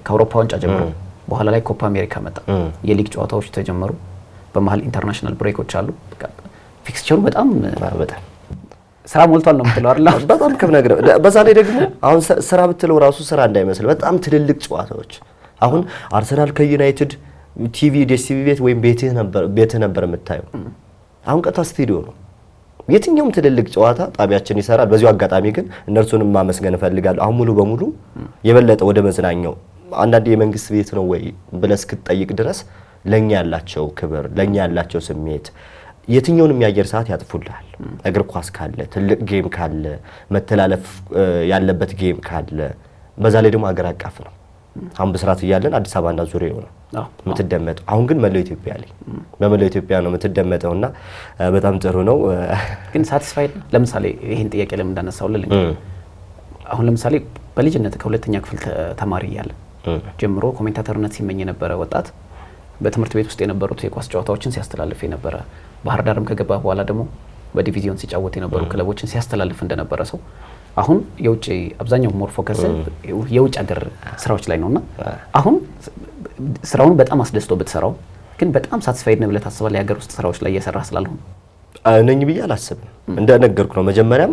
ከአውሮፓ ዋንጫ ጀምሮ በኋላ ላይ ኮፓ አሜሪካ መጣ። የሊግ ጨዋታዎች ተጀመሩ። በመሃል ኢንተርናሽናል ብሬኮች አሉ። ፊክስቸሩ በጣም ስራ ሞልቷል ነው የምትለው አይደል? በጣም ከምነግረው በዛ ላይ ደግሞ አሁን ስራ ብትለው ራሱ ስራ እንዳይመስል በጣም ትልልቅ ጨዋታዎች። አሁን አርሰናል ከዩናይትድ ቲቪ ዲኤስቲቪ ቤት ወይም ቤትህ ነበር የምታየው። አሁን ቀጥታ ስቱዲዮ ነው። የትኛውም ትልልቅ ጨዋታ ጣቢያችን ይሰራል። በዚሁ አጋጣሚ ግን እነርሱንም ማመስገን እፈልጋለሁ። አሁን ሙሉ በሙሉ የበለጠ ወደ መዝናኛው አንዳንድ የመንግስት ቤት ነው ወይ ብለህ እስክትጠይቅ ድረስ ለኛ ያላቸው ክብር፣ ለኛ ያላቸው ስሜት የትኛውንም የአየር ሰዓት ያጥፉልሃል። እግር ኳስ ካለ፣ ትልቅ ጌም ካለ፣ መተላለፍ ያለበት ጌም ካለ፣ በዛ ላይ ደግሞ ሀገር አቀፍ ነው። አሁን ብስራት እያለን አዲስ አበባና ዙሪያው ነው የምትደመጠው። አሁን ግን መላው ኢትዮጵያ ላይ በመላው ኢትዮጵያ ነው የምትደመጠውና በጣም ጥሩ ነው። ግን ሳቲስፋይድ ለምሳሌ ይሄን ጥያቄ ለምን እንዳነሳውልኝ አሁን ለምሳሌ በልጅነት ከሁለተኛ ክፍል ተማሪ እያለ ጀምሮ ኮሜንታተርነት ሲመኝ የነበረ ወጣት በትምህርት ቤት ውስጥ የነበሩት የኳስ ጨዋታዎችን ሲያስተላልፍ የነበረ ባህር ዳርም ከገባ በኋላ ደግሞ በዲቪዚዮን ሲጫወት የነበሩ ክለቦችን ሲያስተላልፍ እንደነበረ ሰው አሁን የውጭ አብዛኛው ሞር ፎከስ የውጭ ሀገር ስራዎች ላይ ነውና አሁን ስራውን በጣም አስደስቶ ብትሰራው ግን በጣም ሳቲስፋይድ ነው ብለህ ታስባለህ? የሀገር ውስጥ ስራዎች ላይ እየሰራ ስላልሆነ ነኝ ብዬ አላስብም። እንደነገርኩ ነው መጀመሪያም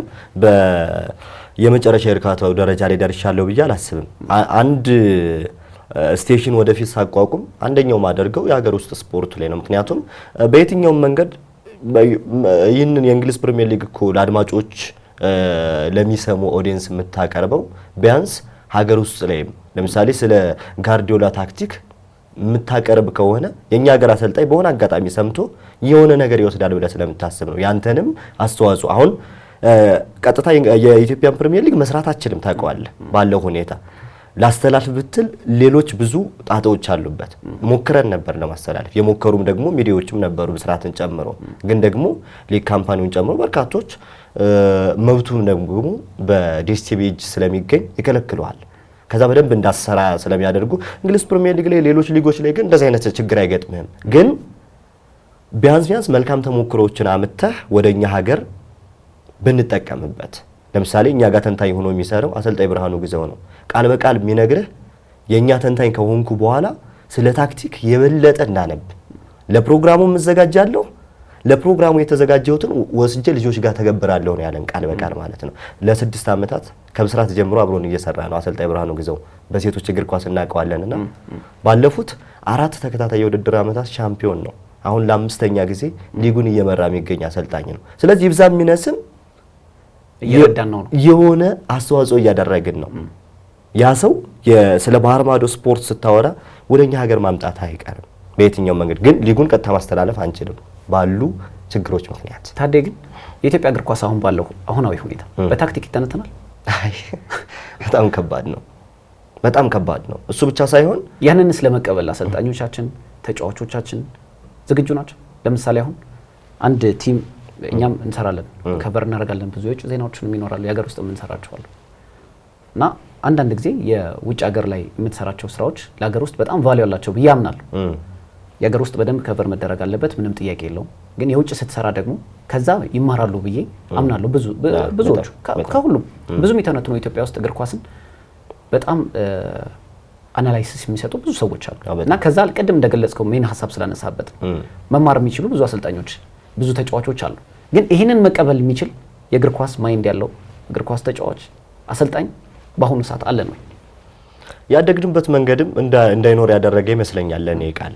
የመጨረሻ እርካታው ደረጃ ላይ ደርሻለሁ ብዬ አላስብም። አንድ ስቴሽን ወደፊት ሳቋቁም አንደኛው ማደርገው የሀገር ውስጥ ስፖርት ላይ ነው። ምክንያቱም በየትኛውም መንገድ ይህንን የእንግሊዝ ፕሪሚየር ሊግ እኮ ለአድማጮች ለሚሰሙ ኦዲየንስ የምታቀርበው ቢያንስ ሀገር ውስጥ ላይ ለምሳሌ ስለ ጋርዲዮላ ታክቲክ የምታቀርብ ከሆነ የኛ ሀገር አሰልጣኝ በሆነ አጋጣሚ ሰምቶ የሆነ ነገር ይወስዳል ብለህ ስለምታስብ ነው። ያንተንም አስተዋጽኦ አሁን ቀጥታ የኢትዮጵያን ፕሪሚየር ሊግ መስራት አችልም ታውቀዋለህ ባለው ሁኔታ ላስተላልፍ ብትል ሌሎች ብዙ ጣጣዎች አሉበት። ሞክረን ነበር ለማስተላለፍ የሞከሩም ደግሞ ሚዲያዎችም ነበሩ ብስራትን ጨምሮ፣ ግን ደግሞ ሊግ ካምፓኒውን ጨምሮ በርካቶች መብቱን ደግሞ በዲስቲቪ እጅ ስለሚገኝ ይከለክለዋል። ከዛ በደንብ እንዳሰራ ስለሚያደርጉ እንግሊዝ ፕሪሚየር ሊግ ላይ ሌሎች ሊጎች ላይ ግን እንደዚህ አይነት ችግር አይገጥምህም። ግን ቢያንስ መልካም ተሞክሮዎችን አምጥተህ ወደኛ ሀገር ብንጠቀምበት። ለምሳሌ እኛ ጋር ተንታኝ ሆኖ የሚሰራው አሰልጣኝ ብርሃኑ ግዛው ነው። ቃል በቃል የሚነግርህ የኛ ተንታኝ ከሆንኩ በኋላ ስለ ታክቲክ የበለጠ እንዳነብ ለፕሮግራሙ መዘጋጃለሁ፣ ለፕሮግራሙ የተዘጋጀሁትን ወስጄ ልጆች ጋር ተገብራለሁ ነው ያለን፣ ቃል በቃል ማለት ነው። ለ6 ዓመታት ከብስራት ጀምሮ አብሮን እየሰራ ነው አሰልጣኝ ብርሃኑ ግዛው። በሴቶች እግር ኳስ እናውቀዋለንና ባለፉት 4 ተከታታይ የውድድር ዓመታት ሻምፒዮን ነው። አሁን ለ5ኛ ጊዜ ሊጉን እየመራ የሚገኝ አሰልጣኝ ነው። ስለዚህ ይብዛም ይነስም እየረዳን ነው የሆነ አስተዋጽኦ እያደረግን ነው። ያ ሰው ስለ ባህር ማዶ ስፖርት ስታወራ ወደኛ ሀገር ማምጣት አይቀርም በየትኛው መንገድ። ግን ሊጉን ቀጥታ ማስተላለፍ አንችልም ባሉ ችግሮች ምክንያት። ታዲያ ግን የኢትዮጵያ እግር ኳስ አሁን ባለው አሁናዊ ሁኔታ በታክቲክ ይተነተናል? በጣም ከባድ ነው፣ በጣም ከባድ ነው። እሱ ብቻ ሳይሆን ያንንስ ለመቀበል አሰልጣኞቻችን ተጫዋቾቻችን ዝግጁ ናቸው? ለምሳሌ አሁን አንድ ቲም እኛም እንሰራለን፣ ከበር እናደርጋለን፣ ብዙ የውጭ ዜናዎችንም ይኖራሉ፣ የሀገር ውስጥ የምንሰራቸዋሉ እና አንዳንድ ጊዜ የውጭ ሀገር ላይ የምትሰራቸው ስራዎች ለሀገር ውስጥ በጣም ቫልዩ አላቸው ብዬ አምናለሁ። የሀገር ውስጥ በደንብ ከበር መደረግ አለበት፣ ምንም ጥያቄ የለውም። ግን የውጭ ስትሰራ ደግሞ ከዛ ይማራሉ ብዬ አምናለሁ። ብዙዎቹ ከሁሉም ብዙ የሚተነትኑ ኢትዮጵያ ውስጥ እግር ኳስን በጣም አናላይሲስ የሚሰጡ ብዙ ሰዎች አሉ እና ከዛ ቅድም እንደገለጽከው ሜን ሀሳብ ስላነሳበት መማር የሚችሉ ብዙ አሰልጣኞች፣ ብዙ ተጫዋቾች አሉ። ግን ይህንን መቀበል የሚችል የእግር ኳስ ማይንድ ያለው እግር ኳስ ተጫዋች አሰልጣኝ በአሁኑ ሰዓት አለን ወይ? ያደግንበት መንገድም እንዳይኖር ያደረገ ይመስለኛል። ለኔ ቃል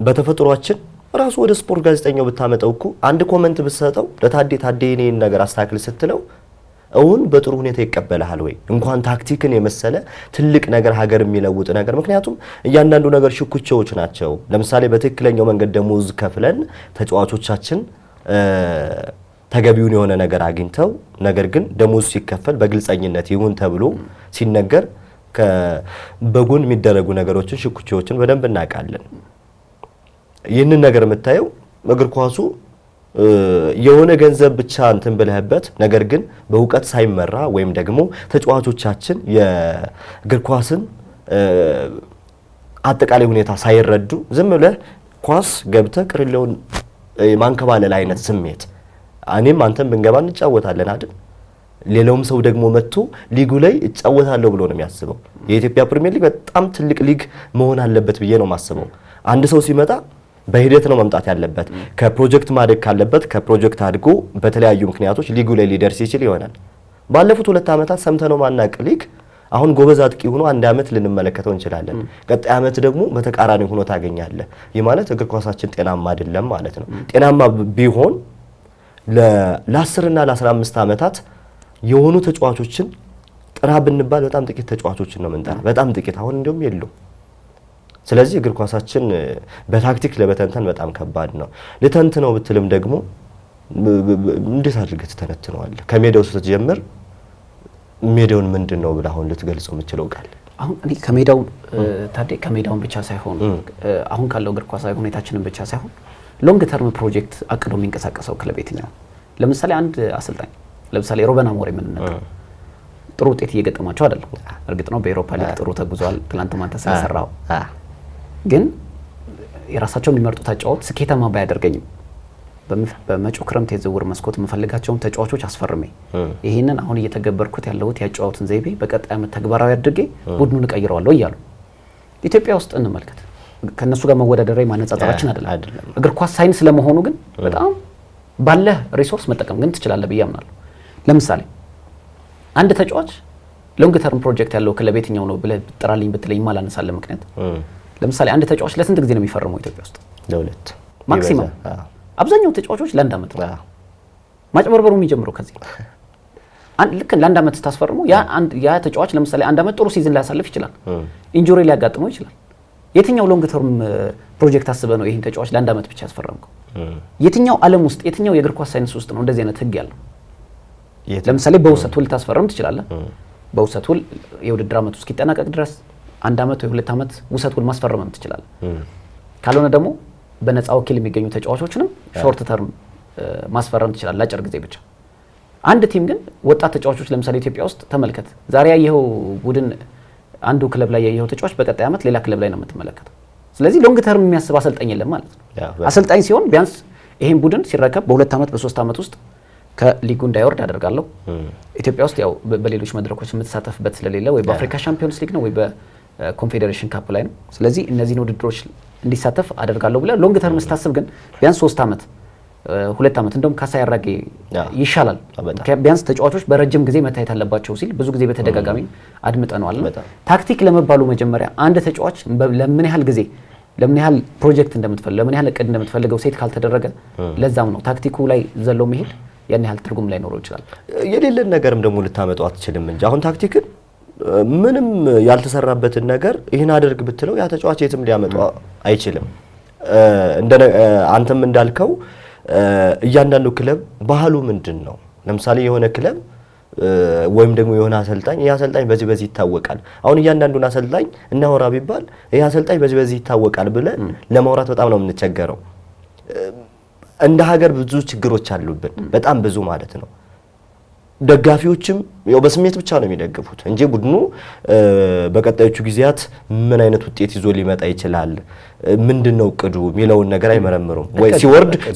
በተፈጥሯችን ራሱ ወደ ስፖርት ጋዜጠኛው ብታመጣው እኮ አንድ ኮሜንት ብትሰጠው ለታዴ እኔን ነገር አስተካክል ስትለው እውን በጥሩ ሁኔታ ይቀበልሃል ወይ? እንኳን ታክቲክን የመሰለ ትልቅ ነገር ሀገር የሚለውጥ ነገር። ምክንያቱም እያንዳንዱ ነገር ሽኩቻዎች ናቸው። ለምሳሌ በትክክለኛው መንገድ ደሞዝ ከፍለን ተጫዋቾቻችን ተገቢውን የሆነ ነገር አግኝተው ነገር ግን ደሞዝ ሲከፈል በግልጸኝነት ይሁን ተብሎ ሲነገር በጎን የሚደረጉ ነገሮችን ሽኩቻዎችን በደንብ እናውቃለን። ይህንን ነገር የምታየው እግር ኳሱ የሆነ ገንዘብ ብቻ እንትን ብለህበት ነገር ግን በእውቀት ሳይመራ ወይም ደግሞ ተጫዋቾቻችን የእግር ኳስን አጠቃላይ ሁኔታ ሳይረዱ ዝም ብለህ ኳስ ገብተህ ቅርሌውን ማንከባለል አይነት ስሜት እኔም አንተም ብንገባ እንጫወታለን አይደል? ሌላውም ሰው ደግሞ መጥቶ ሊጉ ላይ እጫወታለሁ ብሎ ነው የሚያስበው። የኢትዮጵያ ፕሪሚየር ሊግ በጣም ትልቅ ሊግ መሆን አለበት ብዬ ነው የማስበው። አንድ ሰው ሲመጣ በሂደት ነው መምጣት ያለበት። ከፕሮጀክት ማደግ ካለበት ከፕሮጀክት አድጎ በተለያዩ ምክንያቶች ሊጉ ላይ ሊደርስ ይችል ይሆናል። ባለፉት 2 ዓመታት ሰምተነው ማናቅ ሊግ አሁን ጎበዝ አጥቂ ሆኖ 1 ዓመት ልንመለከተው እንችላለን። ቀጣይ ዓመት ደግሞ በተቃራኒ ሆኖ ታገኛለህ። ይህ ማለት እግር ኳሳችን ጤናማ አይደለም ማለት ነው። ጤናማ ቢሆን ለ10 እና ለ15 ዓመታት የሆኑ ተጫዋቾችን ጥራ ብንባል በጣም ጥቂት ተጫዋቾችን ነው የምንጠራ፣ በጣም ጥቂት። አሁን እንደውም የሉም። ስለዚህ እግር ኳሳችን በታክቲክ ለበተንተን በጣም ከባድ ነው። ለተንትነው ብትልም ደግሞ እንዴት አድርገህ ትተነትነዋለህ? ከሜዳው ስትጀምር ሜዳውን ምንድነው ብለህ አሁን ልትገልጸው የምትችለው ቃል? አሁን እኔ ከሜዳው ታዲያ ከሜዳውን ብቻ ሳይሆን አሁን ካለው እግር ኳሳዊ ሁኔታችንን ብቻ ሳይሆን ሎንግ ተርም ፕሮጀክት አቅዶ የሚንቀሳቀሰው ክለብ የትኛው? ለምሳሌ አንድ አሰልጣኝ ለምሳሌ ሮበን አሞሪም የምንነግረው ጥሩ ውጤት እየገጠማቸው አይደለም። እርግጥ ነው በአውሮፓ ሊግ ጥሩ ተጉዟል። ትላንት ማንተ ስለሰራው ግን የራሳቸው የሚመርጡት ተጫዋች ስኬታማ ባያደርገኝም በመጪው ክረምት የዝውውር መስኮት የምፈልጋቸውን ተጫዋቾች አስፈርሜ ይሄንን አሁን እየተገበርኩት ያለሁት ያጫወትን ዘይቤ በቀጣይ ዓመት ተግባራዊ አድርጌ ቡድኑን እቀይረዋለሁ እያሉ ኢትዮጵያ ውስጥ እንመልከት። ከነሱ ጋር መወዳደሪያ ማነጻጸራችን አይደለም። እግር ኳስ ሳይንስ ለመሆኑ ግን በጣም ባለ ሪሶርስ መጠቀም ግን ትችላለህ ብዬ አምናለሁ። ለምሳሌ አንድ ተጫዋች ሎንግ ተርም ፕሮጀክት ያለው ክለብ የትኛው ነው ብለህ ጥራልኝ ብትለኝ ማላነሳለ ምክንያት ለምሳሌ አንድ ተጫዋች ለስንት ጊዜ ነው የሚፈርመው ኢትዮጵያ ውስጥ? ለሁለት ማክሲመም። አብዛኛው ተጫዋቾች ለአንድ ዓመት ነው። ማጭበርበሩ የሚጀምረው ከዚህ ልክ ለአንድ ዓመት ስታስፈርመው ያ ተጫዋች ለምሳሌ አንድ ዓመት ጥሩ ሲዝን ሊያሳልፍ ይችላል፣ ኢንጁሪ ሊያጋጥመው ይችላል። የትኛው ሎንግ ተርም ፕሮጀክት አስበህ ነው ይሄን ተጫዋች ለአንድ ዓመት ብቻ ያስፈረምከው? የትኛው ዓለም ውስጥ የትኛው የእግር ኳስ ሳይንስ ውስጥ ነው እንደዚህ አይነት ህግ ያለው? ለምሳሌ በውሰት ልታስፈርም ትችላለህ፣ በውሰት ውል የውድድር ዓመቱ እስኪጠናቀቅ ድረስ 1 ዓመት ወይ 2 ዓመት ውሰት ውል ማስፈረም ትችላለህ። ካልሆነ ደግሞ በነፃ ወኪል የሚገኙ ተጫዋቾችንም ሾርት ተርም ማስፈረም ትችላለህ ለአጭር ጊዜ ብቻ። አንድ ቲም ግን ወጣት ተጫዋቾች ለምሳሌ ኢትዮጵያ ውስጥ ተመልከት፣ ዛሬ ያየኸው ቡድን አንዱ ክለብ ላይ ያየኸው ተጫዋች በቀጣይ ዓመት ሌላ ክለብ ላይ ነው የምትመለከተው። ስለዚህ ሎንግ ተርም የሚያስብ አሰልጣኝ የለም ማለት ነው። አሰልጣኝ ሲሆን ቢያንስ ይሄን ቡድን ሲረከብ በ2 ዓመት በ3 ዓመት ውስጥ ከሊጉ እንዳይወርድ አደርጋለሁ። ኢትዮጵያ ውስጥ ያው በሌሎች መድረኮች የምትሳተፍበት ስለሌለ ወይ በአፍሪካ ሻምፒዮንስ ሊግ ነው ወይ በኮንፌዴሬሽን ካፕ ላይ ነው። ስለዚህ እነዚህን ውድድሮች እንዲሳተፍ አደርጋለሁ ብለህ ሎንግ ተርም ስታስብ ግን ቢያንስ 3 ዓመት 2 ዓመት እንደውም ካሳ ያራጌ ይሻላል። ቢያንስ ተጫዋቾች በረጅም ጊዜ መታየት አለባቸው ሲል ብዙ ጊዜ በተደጋጋሚ አድምጠነዋል። ታክቲክ ለመባሉ መጀመሪያ አንድ ተጫዋች ለምን ያህል ጊዜ ለምን ያህል ፕሮጀክት እንደምትፈልግ ለምን ያህል እቅድ እንደምትፈልገው ሴት ካልተደረገ ለዛም ነው ታክቲኩ ላይ ዘሎ መሄድ ያን ያህል ትርጉም ላይ ኖረው ይችላል። የሌለን ነገርም ደግሞ ልታመጣው አትችልም እንጂ አሁን ታክቲክን ምንም ያልተሰራበትን ነገር ይህን አድርግ ብትለው ያ ተጫዋች የትም ሊያመጣው አይችልም። አንተም እንዳልከው እያንዳንዱ ክለብ ባህሉ ምንድን ነው? ለምሳሌ የሆነ ክለብ ወይም ደግሞ የሆነ አሰልጣኝ ይህ አሰልጣኝ በዚህ ይታወቃል፣ አሁን እያንዳንዱን አሰልጣኝ እናወራ ቢባል ይህ አሰልጣኝ በዚህ ይታወቃል ብለን ለማውራት በጣም ነው የምንቸገረው። እንደ ሀገር ብዙ ችግሮች አሉብን፣ በጣም ብዙ ማለት ነው። ደጋፊዎችም ያው በስሜት ብቻ ነው የሚደግፉት እንጂ ቡድኑ በቀጣዮቹ ጊዜያት ምን አይነት ውጤት ይዞ ሊመጣ ይችላል፣ ምንድነው እቅዱ የሚለውን ነገር አይመረምሩም። ወይ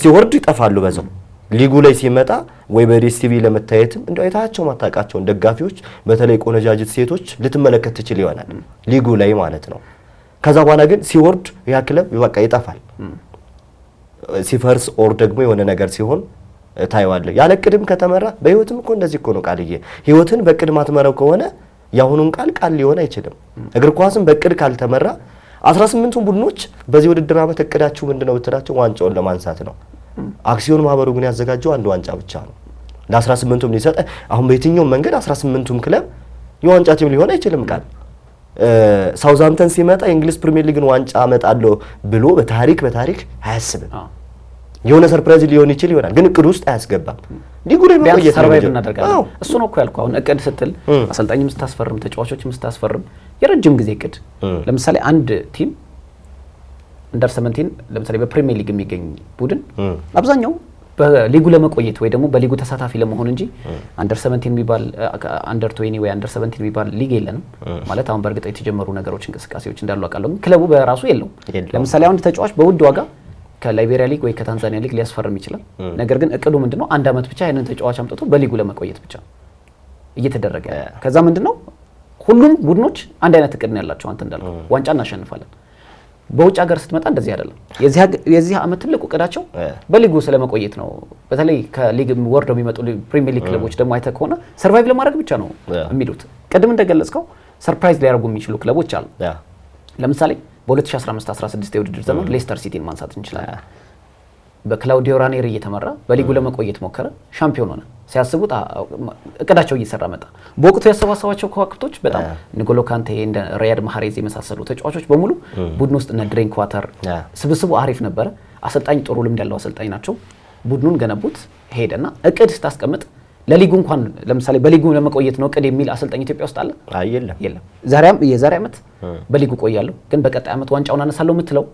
ሲወርድ ይጠፋሉ በዛው። ሊጉ ላይ ሲመጣ ወይ በዲስቲቪ ለመታየትም እንደው አይታቸው ማታቃቸውን ደጋፊዎች በተለይ ቆነጃጅት ሴቶች ልትመለከት ትችል ይሆናል ሊጉ ላይ ማለት ነው። ከዛ በኋላ ግን ሲወርድ ያ ክለብ በቃ ይጠፋል። ሲፈርስ ኦር ደግሞ የሆነ ነገር ሲሆን ታይዋለህ። ያለ ቅድም ከተመራ በህይወትም እኮ እንደዚህ እኮ ነው ቃልዬ። ህይወትን በቅድ ማትመራው ከሆነ ያሁኑን ቃል ሊሆን አይችልም። እግር ኳስም በቅድ ካልተመራ 18ቱን ቡድኖች በዚህ ውድድር ዓመት እቅዳችሁ ምንድነው ብትላቸው ዋንጫውን ለማንሳት ነው። አክሲዮን ማህበሩ ግን ያዘጋጀው አንድ ዋንጫ ብቻ ነው ለ18ቱም ሊሰጥ። አሁን በየትኛውም መንገድ 18ቱም ክለብ የዋንጫ ቲም ሊሆን አይችልም ቃል። ሳውዛምተን ሲመጣ የእንግሊዝ ፕሪሚየር ሊግን ዋንጫ አመጣለሁ ብሎ በታሪክ አያስብም። የሆነ ሰርፕራይዝ ሊሆን ይችላል ግን እቅድ ውስጥ አያስገባም። ሊጉ ላይ በቆየት ሰርቫይቭ እናደርጋለን። እሱ ነው እኮ ያልኩህ። አሁን እቅድ ስትል አሰልጣኝም ስታስፈርም ተጫዋቾችም ስታስፈርም የረጅም ጊዜ እቅድ። ለምሳሌ አንድ ቲም አንደር 17 ለምሳሌ በፕሪሚየር ሊግ የሚገኝ ቡድን አብዛኛው በሊጉ ለመቆየት ወይ ደግሞ በሊጉ ተሳታፊ ለመሆን እንጂ አንደር 17 የሚባል አንደር 20 ወይ አንደር 17 የሚባል ሊግ የለንም ማለት። አሁን በእርግጥ የተጀመሩ ነገሮች እንቅስቃሴዎች እንዳሉ አውቃለሁ፣ ክለቡ በራሱ የለው። ለምሳሌ አንድ ተጫዋች በውድ ዋጋ ከላይቤሪያ ሊግ ወይ ከታንዛኒያ ሊግ ሊያስፈርም ይችላል። ነገር ግን እቅዱ ምንድነው? 1 ዓመት ብቻ ያንን ተጫዋች አምጥቶ በሊጉ ለመቆየት ብቻ እየተደረገ። ከዛ ምንድነው ሁሉም ቡድኖች አንድ አይነት እቅድ ነው ያላቸው። አንተ እንዳልከው ዋንጫ እናሸንፋለን። በውጭ ሀገር ስትመጣ እንደዚህ አይደለም። የዚህ ዓመት ትልቁ እቅዳቸው በሊጉ ስለመቆየት ነው። በተለይ ከሊግ ወርደው የሚመጡ ፕሪሚየር ሊግ ክለቦች ደግሞ አይተህ ከሆነ ሰርቫይቭ ለማድረግ ብቻ ነው የሚሉት። ቅድም እንደገለጽከው ሰርፕራይዝ ሊያደርጉ የሚችሉ ክለቦች አሉ። ለምሳሌ በ2015-16 የውድድር ዘመን ሌስተር ሲቲን ማንሳት እንችላለን። በክላውዲዮ ራኔሪ እየተመራ በሊጉ ለመቆየት ሞከረ፣ ሻምፒዮን ሆነ። ሲያስቡት እቅዳቸው እየሰራ መጣ። በወቅቱ ያሰባሰባቸው ከዋክብቶች በጣም ንጎሎ ካንቴ፣ እንደ ሪያድ ማህሬዝ የመሳሰሉ ተጫዋቾች በሙሉ ቡድን ውስጥ እነ ድሬን ኳተር፣ ስብስቡ አሪፍ ነበረ። አሰልጣኝ ጥሩ ልምድ ያለው አሰልጣኝ ናቸው። ቡድኑን ገነቡት። ሄደና እቅድ ስታስቀምጥ ለሊጉ እንኳን ለምሳሌ በሊጉ ለመቆየት ነው እቅድ የሚል አሰልጣኝ ኢትዮጵያ ውስጥ አለ? የለም። የዛሬ ዓመት በሊጉ ቆያለሁ ግን በቀጣይ ዓመት ዋንጫውን አነሳለሁ የምትለው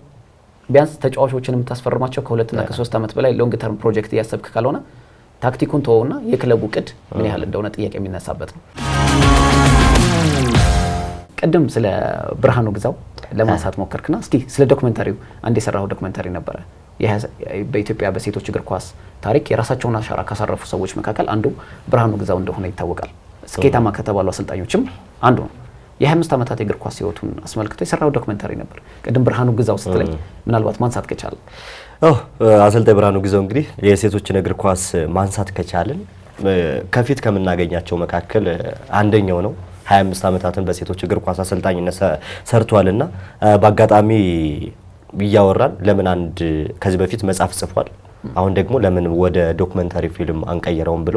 ቢያንስ ተጫዋቾችን የምታስፈርማቸው ከ2 እና ከ3 ዓመት በላይ ሎንግ ተርም ፕሮጀክት እያሰብክ ካልሆነ ታክቲኩን ተወውና የክለቡ እቅድ ምን ያህል እንደሆነ ጥያቄ የሚነሳበት ነው። ቅድም ስለ ብርሃኑ ግዛው ለማንሳት ሞከርክና እስኪ ስለ ዶክመንታሪው አንድ የሰራው ዶክመንታሪ ነበረ። በኢትዮጵያ በሴቶች እግር ኳስ ታሪክ የራሳቸውን አሻራ ካሳረፉ ሰዎች መካከል አንዱ ብርሃኑ ግዛው እንደሆነ ይታወቃል። ስኬታማ ከተባሉ አሰልጣኞችም አንዱ ነው። የ25 ዓመታት የእግር ኳስ ህይወቱን አስመልክቶ የሰራው ዶክመንታሪ ነበር። ቅድም ብርሃኑ ግዛው ስትለኝ ምናልባት ማንሳት ከቻለ አሰልጣኝ ብርሃኑ ግዛው እንግዲህ የሴቶችን እግር ኳስ ማንሳት ከቻልን ከፊት ከምናገኛቸው መካከል አንደኛው ነው። 25 ዓመታትን በሴቶች እግር ኳስ አሰልጣኝነት ሰርቷልና በአጋጣሚ እያወራን ለምን አንድ ከዚህ በፊት መጽሐፍ ጽፏል፣ አሁን ደግሞ ለምን ወደ ዶክመንታሪ ፊልም አንቀየረውም ብሎ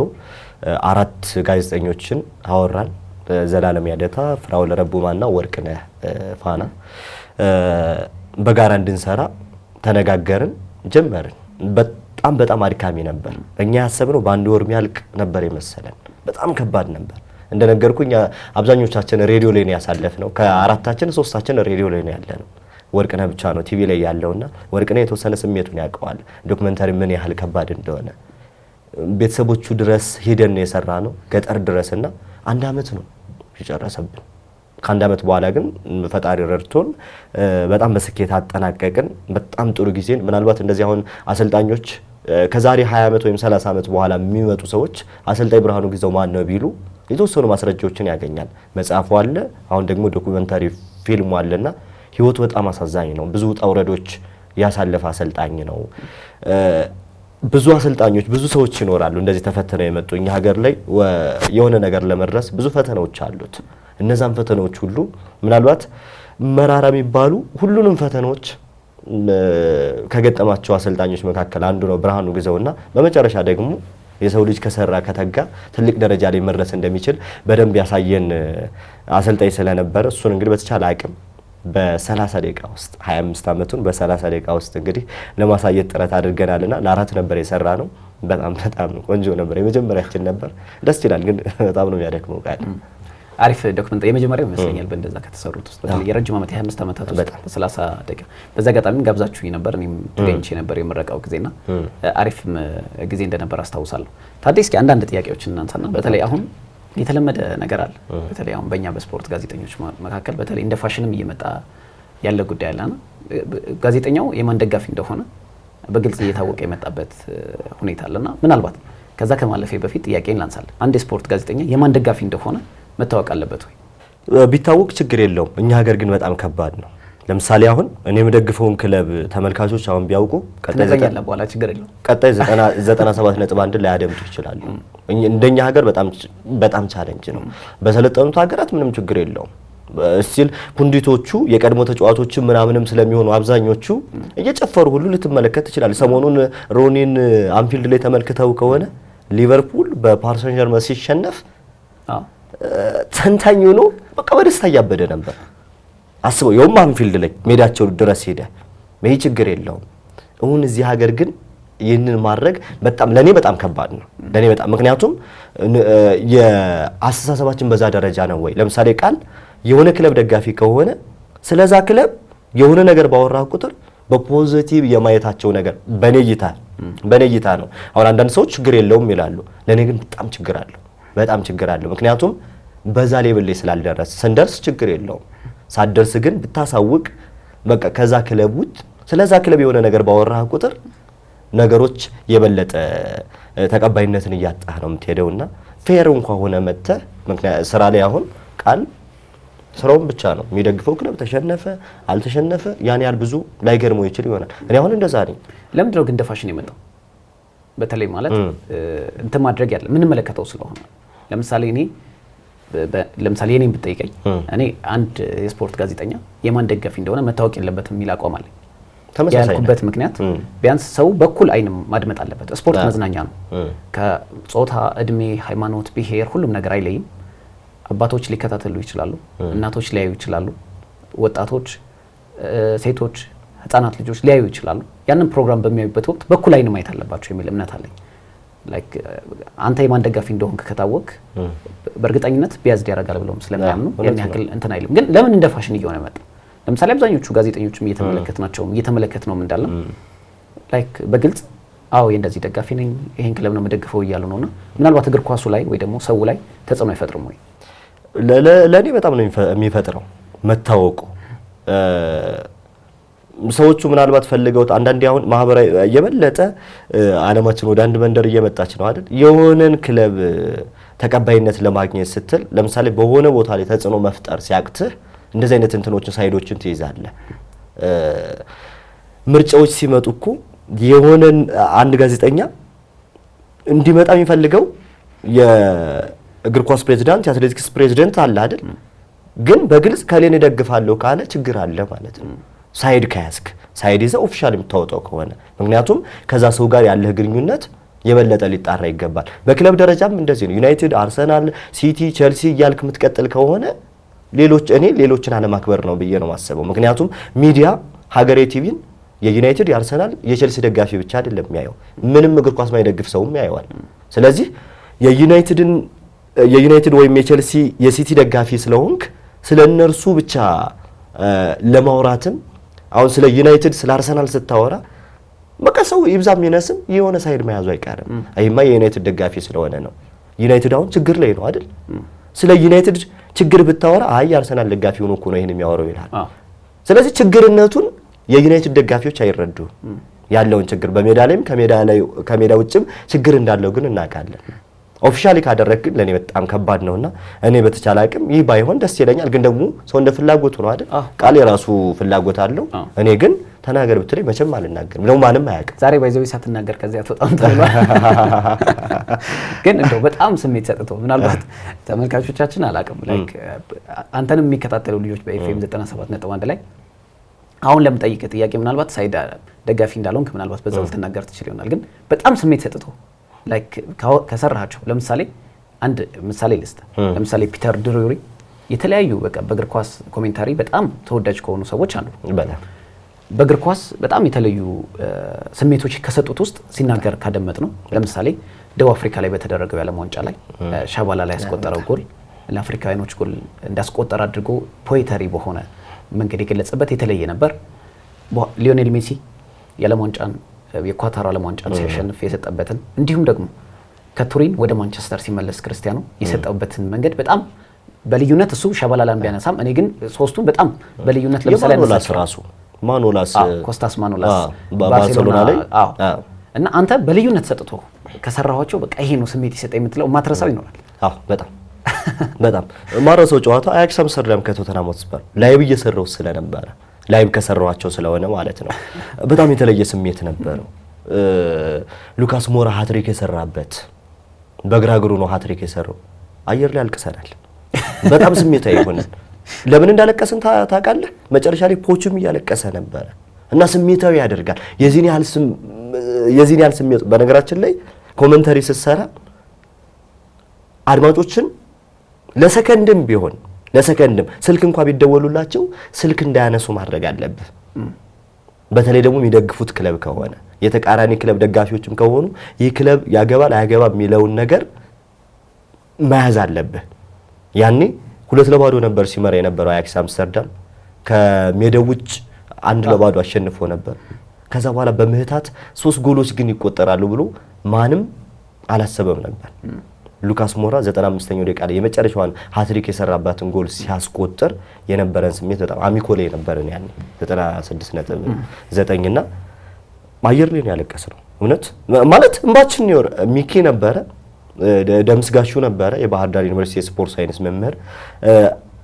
4 ጋዜጠኞችን አወራን። ዘላለም ያደታ፣ ፍራውል ረቡማና ወርቅነህ ፋና በጋራ እንድንሰራ ተነጋገርን፣ ጀመርን። በጣም አድካሚ ነበር። እኛ ያሰብነው በአንድ ወር የሚያልቅ ነበር የመሰለን። በጣም ከባድ ነበር። እንደነገርኩኝ አብዛኞቻችን ሬዲዮ ላይ ነው ያሳለፍነው። ከአራታችን ሶስታችን ሬዲዮ ላይ ነው ያለነው። ወርቅነህ ብቻ ነው ቲቪ ላይ ያለውና ወርቅነህ የተወሰነ ስሜቱን ያውቀዋል፣ ዶክመንታሪ ምን ያህል ከባድ እንደሆነ። ቤተሰቦቹ ድረስ ሄደን ነው የሰራነው ገጠር ድረስና 1 አመት ነው የጨረሰብን። ከ1 አመት በኋላ ግን ፈጣሪ ረድቶን በጣም በስኬት አጠናቀቅን። በጣም ጥሩ ጊዜን ምናልባት እንደዚህ አሁን አሰልጣኞች ከዛሬ 20 አመት ወይም 30 አመት በኋላ የሚመጡ ሰዎች አሰልጣኝ ብርሃኑ ግዛው ማን ነው ቢሉ የተወሰኑ ማስረጃዎችን ያገኛል። መጽሐፉ አለ፣ አሁን ደግሞ ዶኩመንታሪ ፊልሙ አለና ህይወቱ በጣም አሳዛኝ ነው። ብዙ ውጣ ውረዶች ያሳለፈ አሰልጣኝ ነው። ብዙ አሰልጣኞች ብዙ ሰዎች ይኖራሉ እንደዚህ ተፈተነው የመጡ እኛ ሀገር ላይ የሆነ ነገር ለመድረስ ብዙ ፈተናዎች አሉት። እነዛን ፈተናዎች ሁሉ ምናልባት መራራ የሚባሉ ሁሉንም ፈተናዎች ከገጠማቸው አሰልጣኞች መካከል አንዱ ነው ብርሃኑ ግዛውና በመጨረሻ ደግሞ የሰው ልጅ ከሰራ ከተጋ ትልቅ ደረጃ ላይ መድረስ እንደሚችል በደንብ ያሳየን አሰልጣኝ ስለነበረ እሱን እንግዲህ በተቻለ አቅም በ30 ደቂቃ ውስጥ 25 አመቱን በ30 ደቂቃ ውስጥ እንግዲህ ለማሳየት ጥረት አድርገናልና ለ4 ነበር የሰራ ነው። በጣም ቆንጆ ነበር። የመጀመሪያችን ነበር። ደስ ይላል ግን በጣም ነው የሚያደክመው ቃል አሪፍ ዶክመንት የመጀመሪያው ይመስለኛል በእንደዛ ከተሰሩት ውስጥ በተለይ የረጅም ዓመት የ25 ዓመታት ውስጥ በ30 ደቂቃ በዛ አጋጣሚ ጋብዛችሁኝ ነበር። እኔም ተገኝቼ ነበር የምረቃው ጊዜና አሪፍ ጊዜ እንደነበር አስታውሳለሁ። ታዲያ እስኪ አንዳንድ ጥያቄዎችን እናንሳና በተለይ አሁን የተለመደ ነገር አለ በተለይ አሁን በእኛ በስፖርት ጋዜጠኞች መካከል በተለይ እንደ ፋሽንም እየመጣ ያለ ጉዳይ አለና ጋዜጠኛው የማን ደጋፊ እንደሆነ በግልጽ እየታወቀ የመጣበት ሁኔታ አለና ምናልባት ከዛ ከማለፌ በፊት ጥያቄን ላንሳል። አንድ የስፖርት ጋዜጠኛ የማን ደጋፊ እንደሆነ መታወቅ አለበት ወይ? ቢታወቅ ችግር የለውም። እኛ ሀገር ግን በጣም ከባድ ነው። ለምሳሌ አሁን እኔ የምደግፈውን ክለብ ተመልካቾች አሁን ቢያውቁ ቀጣይ 97.1 ላይ ያደምጡ ይችላሉ። እንደኛ ሀገር በጣም ቻሌንጅ ነው። በሰለጠኑት ሀገራት ምንም ችግር የለውም። እስቲል ፑንዲቶቹ የቀድሞ ተጫዋቾች ምናምንም ስለሚሆኑ አብዛኞቹ እየጨፈሩ ሁሉ ልትመለከት ይችላል። ሰሞኑን ሮኒን አንፊልድ ላይ ተመልክተው ከሆነ ሊቨርፑል በፓሪስ ሰን ዠርመን ሲሸነፍ ተንታኝ ሆኖ በቃ በደስታ እያበደ ነበር። አስበው የውም አንፊልድ ላይ ሜዳቸው ድረስ ሄደ። ይሄ ችግር የለውም። አሁን እዚህ ሀገር ግን ይህንን ማድረግ ለኔ በጣም ከባድ ነው። ለኔ በጣም ምክንያቱም የአስተሳሰባችን በዛ ደረጃ ነው ወይ? ለምሳሌ ቃል የሆነ ክለብ ደጋፊ ከሆነ ስለዛ ክለብ የሆነ ነገር ባወራ ቁጥር በፖዚቲቭ የማየታቸው ነገር በኔ እይታ ነው። አሁን አንዳንድ ሰዎች ችግር የለውም ይላሉ። ለኔ ግን በጣም ችግር አለው። ምክንያቱም በዛ ሌቭል ላይ ስላልደረስ ስንደርስ ችግር የለውም። ሳደርስ ግን ብታሳውቅ በቃ ከዛ ክለብ ውጭ ስለዛ ክለብ የሆነ ነገር ባወራህ ቁጥር ነገሮች የበለጠ ተቀባይነትን እያጣህ ነው የምትሄደውና ፌር እንኳን ሆነ መተህ ምክንያት ስራ ላይ አሁን ቃል ስራውን ብቻ ነው የሚደግፈው። ክለብ ተሸነፈ አልተሸነፈ ያን ያህል ብዙ ላይገርመው ይችል ይሆናል። እኔ አሁን እንደዛ ነኝ። ለምንድነው ግን ደፋሽን የመጣው? በተለይ ማለት እንትን ማድረግ ያለ ምን መለከተው ስለሆነ ለምሳሌ እኔን ብትጠይቀኝ እኔ አንድ የስፖርት ጋዜጠኛ የማን ደጋፊ እንደሆነ መታወቅ የለበትም የሚል አቋም አለኝ። ያልኩበት ምክንያት ቢያንስ ሰው በኩል አይንም ማድመጥ አለበት። ስፖርት መዝናኛ ነው። ከጾታ፣ እድሜ፣ ሃይማኖት፣ ብሔር ሁሉም ነገር አይለይም። አባቶች ሊከታተሉ ይችላሉ፣ እናቶች ሊያዩ ይችላሉ፣ ወጣቶች፣ ሴቶች፣ ህፃናት ልጆች ሊያዩ ይችላሉ። ያንን ፕሮግራም በሚያዩበት ወቅት በኩል አይን ማየት አለባቸው የሚል እምነት አለኝ። ላይክ አንተ የማን ደጋፊ እንደሆንክ ከታወቅ በእርግጠኝነት ቢያዝድ ያደርጋል ብለውም ስለሚያምኑ ያን ያክል እንትን አይልም። ግን ለምን እንደ ፋሽን እየሆነ መጣ? ለምሳሌ አብዛኞቹ ጋዜጠኞችም እየተመለከትነውም እንዳለ ላይክ በግልጽ የእንደዚህ ደጋፊ ነኝ ይሄን ክለብ ነው የምደግፈው እያሉ ነውና ምናልባት እግር ኳሱ ላይ ወይ ደግሞ ሰው ላይ ተጽዕኖ አይፈጥርም ወይ? ለኔ በጣም ነው የሚፈጥረው መታወቁ። ሰዎቹ ምናልባት ፈልገውት አንዳንዴ አሁን ማህበራዊ የበለጠ ዓለማችን ወደ አንድ መንደር እየመጣች ነው አይደል? የሆነን ክለብ ተቀባይነት ለማግኘት ስትል ለምሳሌ በሆነ ቦታ ላይ ተጽዕኖ መፍጠር ሲያቅትህ እንደዚህ አይነት እንትኖችን ሳይዶችን ትይዛለህ። ምርጫዎች ሲመጡ እኮ የሆነን አንድ ጋዜጠኛ እንዲመጣ የሚፈልገው የእግር ኳስ ፕሬዝዳንት የአትሌቲክስ ፕሬዝዳንት አለ አይደል? ግን በግልጽ ከሌን ደግፋለሁ ካለ ችግር አለ ማለት ነው። ሳይድ ከያዝክ ሳይድ ይዘህ ኦፊሻል የምታወጣው ከሆነ ምክንያቱም ከዛ ሰው ጋር ያለህ ግንኙነት የበለጠ ሊጣራ ይገባል። በክለብ ደረጃም እንደዚህ ነው። ዩናይትድ፣ አርሰናል፣ ሲቲ፣ ቼልሲ እያልክ የምትቀጥል ከሆነ ሌሎችን አለማክበር ነው ብዬ ነው የማስበው። ምክንያቱም ሚዲያ ሀገሬ ቲቪን የዩናይትድ፣ የአርሰናል፣ የቼልሲ ደጋፊ ብቻ አይደለም የሚያየው፣ ምንም እግር ኳስ ማይደግፍ ሰውም ያየዋል። ስለዚህ የዩናይትድን የዩናይትድ ወይም የቼልሲ የሲቲ ደጋፊ ስለሆንክ ስለ እነርሱ ብቻ ለማውራትም አሁን ስለ ዩናይትድ ስለ አርሰናል ስታወራ በቃ ሰው ይብዛም ይነስም የሆነ ሳይድ መያዙ አይቀርም። አይማ የዩናይትድ ደጋፊ ስለሆነ ነው። ዩናይትድ አሁን ችግር ላይ ነው አይደል? ስለ ዩናይትድ ችግር ብታወራ አይ አርሰናል ደጋፊ ሆኖ እኮ ነው ይሄን የሚያወራው ይላል። ስለዚህ ችግርነቱን የዩናይትድ ደጋፊዎች አይረዱም። ያለውን ችግር በሜዳ ላይም ከሜዳ ውጭም ችግር እንዳለው ግን እናውቃለን። ኦፊሻሊ ካደረግን ለኔ በጣም ከባድ ነውና እኔ በተቻለ አቅም ይህ ባይሆን ደስ ይለኛል። ግን ደግሞ ሰው እንደ ፍላጎቱ ነው አይደል? ቃል የራሱ ፍላጎት አለው። እኔ ግን ተናገር ብትለኝ መቼም አልናገርም። ነው ማንም አያውቅም። ዛሬ ባይዘው ሳትናገር ከዚያ ተጣጣም ተብሏል። ግን እንደው በጣም ስሜት ሰጥቶ ምናልባት ተመልካቾቻችን አላውቅም ላይክ አንተንም የሚከታተሉ ልጆች በኤፍኤም 97.1 ላይ አሁን ለምጠይቅ ጥያቄ ምናልባት ሳይድ ደጋፊ እንዳልሆንክ ምናልባት በዛው ልትናገር ትችል ይሆናል። ግን በጣም ስሜት ሰጥቶ ላይክ ከሰራሃቸው ለምሳሌ አንድ ምሳሌ ልስጥ። ለምሳሌ ፒተር ድሩሪ የተለያዩ በቃ በእግር ኳስ ኮሜንታሪ በጣም ተወዳጅ ከሆኑ ሰዎች አንዱ በእግር ኳስ በጣም የተለዩ ስሜቶች ከሰጡት ውስጥ ሲናገር ካደመጥ ነው። ለምሳሌ ደቡብ አፍሪካ ላይ በተደረገው የዓለም ዋንጫ ላይ ሻባላ ላይ ያስቆጠረው ጎል ለአፍሪካውያኖች ጎል እንዳስቆጠረ አድርጎ ፖኤተሪ በሆነ መንገድ የገለጸበት የተለየ ነበር። ሊዮኔል ሜሲ የዓለም ዋንጫን የኳታር ዓለም ዋንጫን ሲያሸንፍ የሰጠበትን እንዲሁም ደግሞ ከቱሪን ወደ ማንቸስተር ሲመለስ ክርስቲያኖ የሰጠበትን መንገድ በጣም በልዩነት እሱ ሻባላ ላይ ቢያነሳም እኔ ግን ሶስቱን በጣም በልዩነት ለምሳሌ ማኖላስ ኮስታስ ማኖላስ ባርሴሎና ላይ እና አንተ በልዩነት ሰጥቶ ከሰራኋቸው በቃ ይሄ ነው ስሜት ይሰጠ የምትለው ማትረሳው ይኖራል። በጣም ማረሰው ጨዋታ አያክስ አምስተርዳም ከቶተንሃም ሆትስፐር ላይቭ እየሰራው ስለነበረ ላይቭ ከሰራዋቸው ስለሆነ ማለት ነው በጣም የተለየ ስሜት ነበረው። ሉካስ ሞራ ሃትሪክ የሰራበት በግራ እግሩ ነው ሃትሪክ የሰራው። አየር ላይ አልቅሰናል። በጣም ስሜታዊ ሆነን ለምን እንዳለቀስን ታውቃለህ? መጨረሻ ላይ ፖቹም እያለቀሰ ነበረ እና ስሜታዊ ያደርጋል። የዚህን ያህል ስሜት በነገራችን ላይ ኮሜንታሪ ስትሰራ አድማጮችን ለሰከንድም ቢሆን ስልክ እንኳን ቢደወሉላቸው ስልክ እንዳያነሱ ማድረግ አለብህ። በተለይ ደግሞ የሚደግፉት ክለብ ከሆነ የተቃራኒ ክለብ ደጋፊዎችም ከሆኑ ይህ ክለብ ያገባል አያገባም የሚለውን ነገር መያዝ አለብህ። ያኔ 2-0 ነበር ሲመራ የነበረው አያክስ አምስተርዳም ከሜዳው ውጭ 1-0 አሸንፎ ነበር። ከዛ በኋላ በምህታት 3 ጎሎች ግን ይቆጠራሉ ብሎ ማንም አላሰበም ነበር። ሉካስ ሞራ 95ኛው ደቂቃ ላይ የመጨረሻዋን ሃትሪክ የሰራባትን ጎል ሲያስቆጥር የነበረን ስሜት በጣም አሚኮ ላይ ነበርን። ያኔ 96.9 እና አየር ላይ ያለቀስነው እውነት ማለት እንባችን ይወር ሚኪ ነበረ ደምስጋሹ ነበረ የባህር ዳር ዩኒቨርሲቲ የስፖርት ሳይንስ መምህር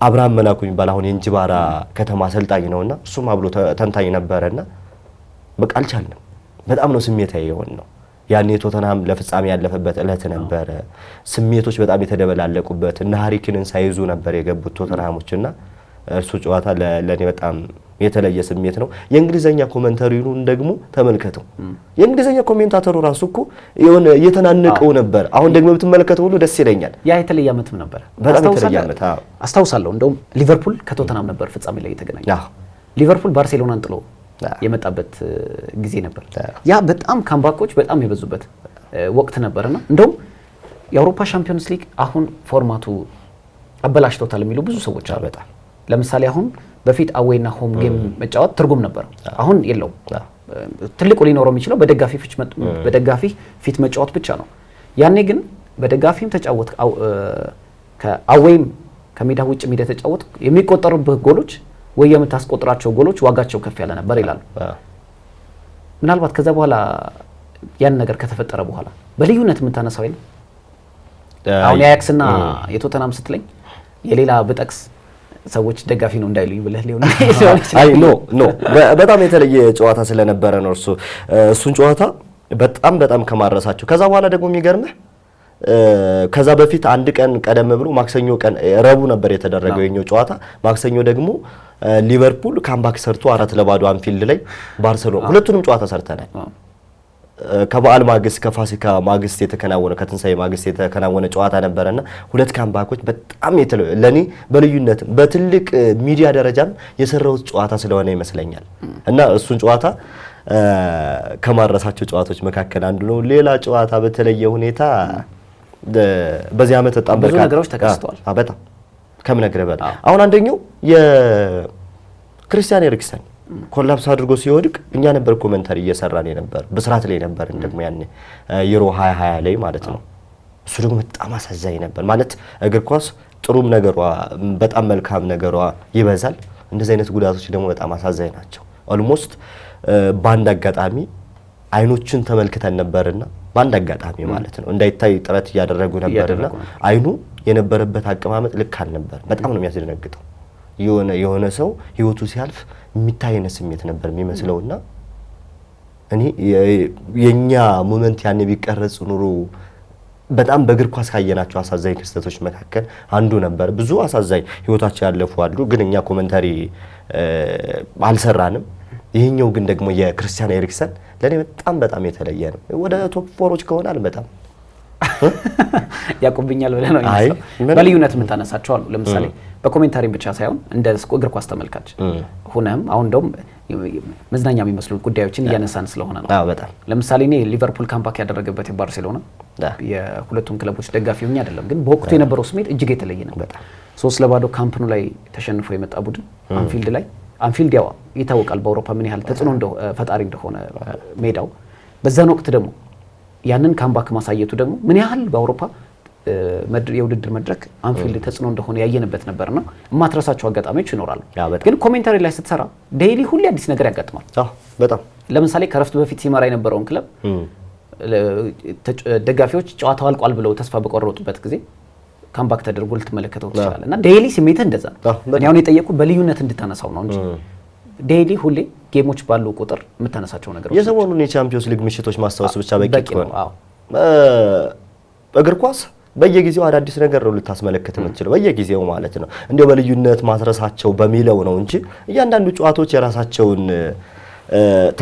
አብርሃም መላኩ የሚባል አሁን የእንጅባራ ከተማ አሰልጣኝ ነውና እሱም አብሎ ተንታኝ ነበርና በቃ አልቻልንም። በጣም ነው ስሜታዊ የሆነው። ያኔ ቶተንሃም ለፍጻሜ ያለፈበት እለት ነበረ። ስሜቶች በጣም የተደበላለቁበት እና ሃሪኪንን ሳይዙ ነበር የገቡት ቶተንሃሞችና እርሱ ጨዋታ ለኔ በጣም የተለየ ስሜት ነው። የእንግሊዘኛ ኮሜንታሪውን ደግሞ ተመልከተው። የእንግሊዘኛ ኮሜንታተሩ ራሱ እኮ የሆነ እየተናነቀው ነበር። አሁን ደግሞ ብትመለከተው ሁሉ ደስ ይለኛል። ያ የተለየ ዓመትም ነበር። በጣም የተለየ ዓመት አስታውሳለሁ። እንደውም ሊቨርፑል ከቶተንሃም ነበር ፍጻሜ ላይ የተገናኘው። ሊቨርፑል ባርሴሎናን ጥሎ የመጣበት ጊዜ ነበር። ያ በጣም ካምባኮች በጣም የበዙበት ወቅት ነበርና እንደውም የአውሮፓ ሻምፒዮንስ ሊግ አሁን ፎርማቱ አበላሽቶታል የሚሉ ብዙ ሰዎች አሉ። በጣም ለምሳሌ አሁን በፊት አዌይና ሆም ጌም መጫወት ትርጉም ነበር። አሁን የለውም። ትልቁ ሊኖረው የሚችለው በደጋፊ ፊት መጫወት ብቻ ነው። ያኔ ግን በደጋፊም ተጫወት ከአዌይም ከሜዳ ውጭ ሜዳ ተጫወት የሚቆጠሩበት ጎሎች ወይ የምታስቆጥራቸው ጎሎች ዋጋቸው ከፍ ያለ ነበር ይላሉ። ምናልባት ከዛ በኋላ ያን ነገር ከተፈጠረ በኋላ በልዩነት የምታነሳው አይደል? አሁን የአያክስና የቶተንሃም ስትለኝ የሌላ ብጠቅስ ሰዎች ደጋፊ ነው እንዳይሉኝ ብለህ ሊሆን አይ ኖ በጣም የተለየ ጨዋታ ስለነበረ ነው እሱን ጨዋታ በጣም ከማረሳቸው። ከዛ በኋላ ደግሞ የሚገርምህ ከዛ በፊት አንድ ቀን ቀደም ብሎ ማክሰኞ ቀን ረቡዕ ነበር የተደረገው የኛው ጨዋታ። ማክሰኞ ደግሞ ሊቨርፑል ካምባክ ሰርቶ 4-0 አንፊልድ ላይ ባርሴሎና ሁለቱንም ጨዋታ ሰርተናል። ከበዓል ማግስት ከፋሲካ ማግስት የተከናወነ ከትንሳኤ ማግስት የተከናወነ ጨዋታ ነበርና ሁለት ካምባኮች በጣም ለኔ በልዩነት በትልቅ ሚዲያ ደረጃም የሰራው ጨዋታ ስለሆነ ይመስለኛል እና እሱን ጨዋታ ከማረሳቸው ጨዋታዎች መካከል አንዱ ነው። ሌላ ጨዋታ በተለየ ሁኔታ በዚህ ዓመት በጣም ብዙ ነገሮች ተከስተዋል። በጣም ከምነግርህ በላይ አሁን አንደኛው የክርስቲያን ኤሪክሰን ኮላፕስ አድርጎ ሲወድቅ እኛ ነበር ኮሜንታሪ እየሰራን ነበር፣ በስራት ላይ ነበር ደግሞ ያኔ ዩሮ 2020 ላይ ማለት ነው። እሱ ደግሞ በጣም አሳዛኝ ነበር ማለት እግር ኳስ ጥሩም ነገሯ በጣም መልካም ነገሯ ይበዛል፣ እንደዚህ አይነት ጉዳቶች ደግሞ በጣም አሳዛኝ ናቸው። ኦልሞስት በአንድ አጋጣሚ አይኖችን ተመልክተን ነበርና በአንድ አጋጣሚ ማለት ነው እንዳይታይ ጥረት እያደረጉ ነበርና አይኑ የነበረበት አቀማመጥ ልክ አልነበር። በጣም ነው የሚያስደነግጠው። የሆነ ሰው ህይወቱ ሲያልፍ የሚታይ አይነት ስሜት ነበር የሚመስለውና እኔ የኛ ሞመንት ያኔ ቢቀረጽ ኑሮ በጣም በእግር ኳስ ካየናቸው አሳዛኝ ክስተቶች መካከል አንዱ ነበር። ብዙ አሳዛኝ ህይወታቸው ያለፉ አሉ፣ ግን እኛ ኮሜንታሪ አልሰራንም። ይሄኛው ግን ደግሞ የክርስቲያን ኤሪክሰን ለኔ በጣም የተለየ ነው። ወደ ቶፕ ፎሮች ከሆነ አልመጣም ያቆብኛል ብለህ ነው የሚለው። በልዩነት የምታነሳቸው አሉ። ለምሳሌ በኮሜንታሪ ብቻ ሳይሆን እንደ እግር ኳስ ተመልካች ሆነም አሁን እንደውም መዝናኛ የሚመስሉ ጉዳዮችን እያነሳን ስለሆነ ነው። በጣም ለምሳሌ እኔ ሊቨርፑል ካምባክ ያደረገበት የባርሴሎና የሁለቱም ክለቦች ደጋፊ ሆኜ አይደለም፣ ግን በወቅቱ የነበረው ስሜት እጅግ የተለየ ነው። 3-0 ካምፕኑ ላይ ተሸንፎ የመጣ ቡድን አንፊልድ ያው ይታወቃል በአውሮፓ ምን ያህል ተጽዕኖ ፈጣሪ እንደሆነ ሜዳው። በዛን ወቅት ደግሞ ያንን ካምባክ ማሳየቱ ደግሞ ምን ያህል በአውሮፓ የውድድር መድረክ አንፊልድ ተጽዕኖ እንደሆነ ያየንበት ነበርና የማትረሳቸው አጋጣሚዎች ይኖራሉ። ግን ኮሜንታሪ ላይ ስትሰራ ዴይሊ ሁሌ አዲስ ነገር ያጋጥማል። በጣም ለምሳሌ ከረፍት በፊት ሲመራ የነበረውን ክለብ ደጋፊዎች ጨዋታው አልቋል ብለው ተስፋ በቆረጡበት ጊዜ ካምባክ ተደርጎ ልትመለከተው ትችላለህ። እና ዴይሊ ስሜት እንደዛ ነው። እኔ አሁን የጠየቁ በልዩነት እንድታነሳው ነው እንጂ ዴይሊ ሁሌ ጌሞች ባሉ ቁጥር የምታነሳቸው ነገሮች የሰሞኑን የቻምፒዮንስ ሊግ ምሽቶች ማስታወስ ብቻ በቂ ነው። እግር ኳስ በየጊዜው አዳዲስ ነገር ነው ልታስመለክት የምትችለው በየጊዜው ማለት ነው። እንዲያው በልዩነት ማስረሳቸው በሚለው ነው እንጂ እያንዳንዱ ጨዋታዎች የራሳቸውን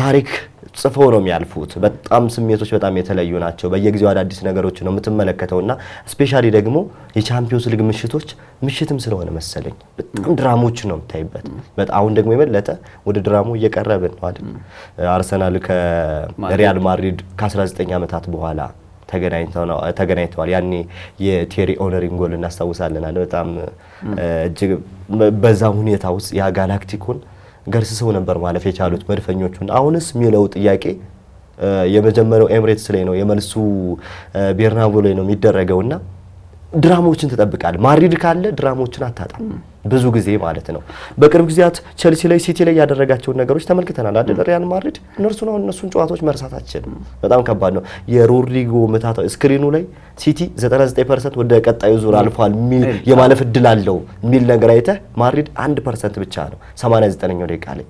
ታሪክ ጽፈው ነው የሚያልፉት። በጣም ስሜቶች በጣም የተለዩ ናቸው። በየጊዜው አዳዲስ ነገሮች ነው የምትመለከተውና ስፔሻሊ ደግሞ የቻምፒዮንስ ሊግ ምሽትም ስለሆነ መሰለኝ በጣም ድራሞች ነው የምታይበት። በጣም አሁን ደግሞ የበለጠ ወደ ድራሙ እየቀረብን ነው አይደል? አርሰናል ከሪያል ማድሪድ ከ19 ዓመታት በኋላ ተገናኝተዋል። ያኔ የቴሪ ኦነሪን ጎል እናስታውሳለን አይደል? በጣም እጅግ በዛ ሁኔታ ውስጥ ያ ጋላክቲኮን ገርስሰው ነበር ማለፍ የቻሉት መድፈኞቹን። አሁንስ የሚለው ጥያቄ የመጀመሪያው ኤምሬትስ ላይ ነው፣ የመልሱ ቤርናቡ ላይ ነው የሚደረገውና ድራማዎችን ትጠብቃለህ። ማድሪድ ካለ ድራማዎችን አታጣም ብዙ ጊዜ ማለት ነው። በቅርብ ጊዜያት ቼልሲ ላይ ሲቲ ላይ ያደረጋቸውን ነገሮች ተመልክተናል አይደል? ሪያል ማድሪድ እነሱን ጨዋታዎች መርሳታችን በጣም ከባድ ነው። የሮድሪጎ መታታ ስክሪኑ ላይ ሲቲ 99% ወደ ቀጣዩ ዙር አልፏል የማለፍ እድል አለው የሚል ነገር አይተህ ማድሪድ 1% ብቻ ነው 89ኛው ደቂቃ ላይ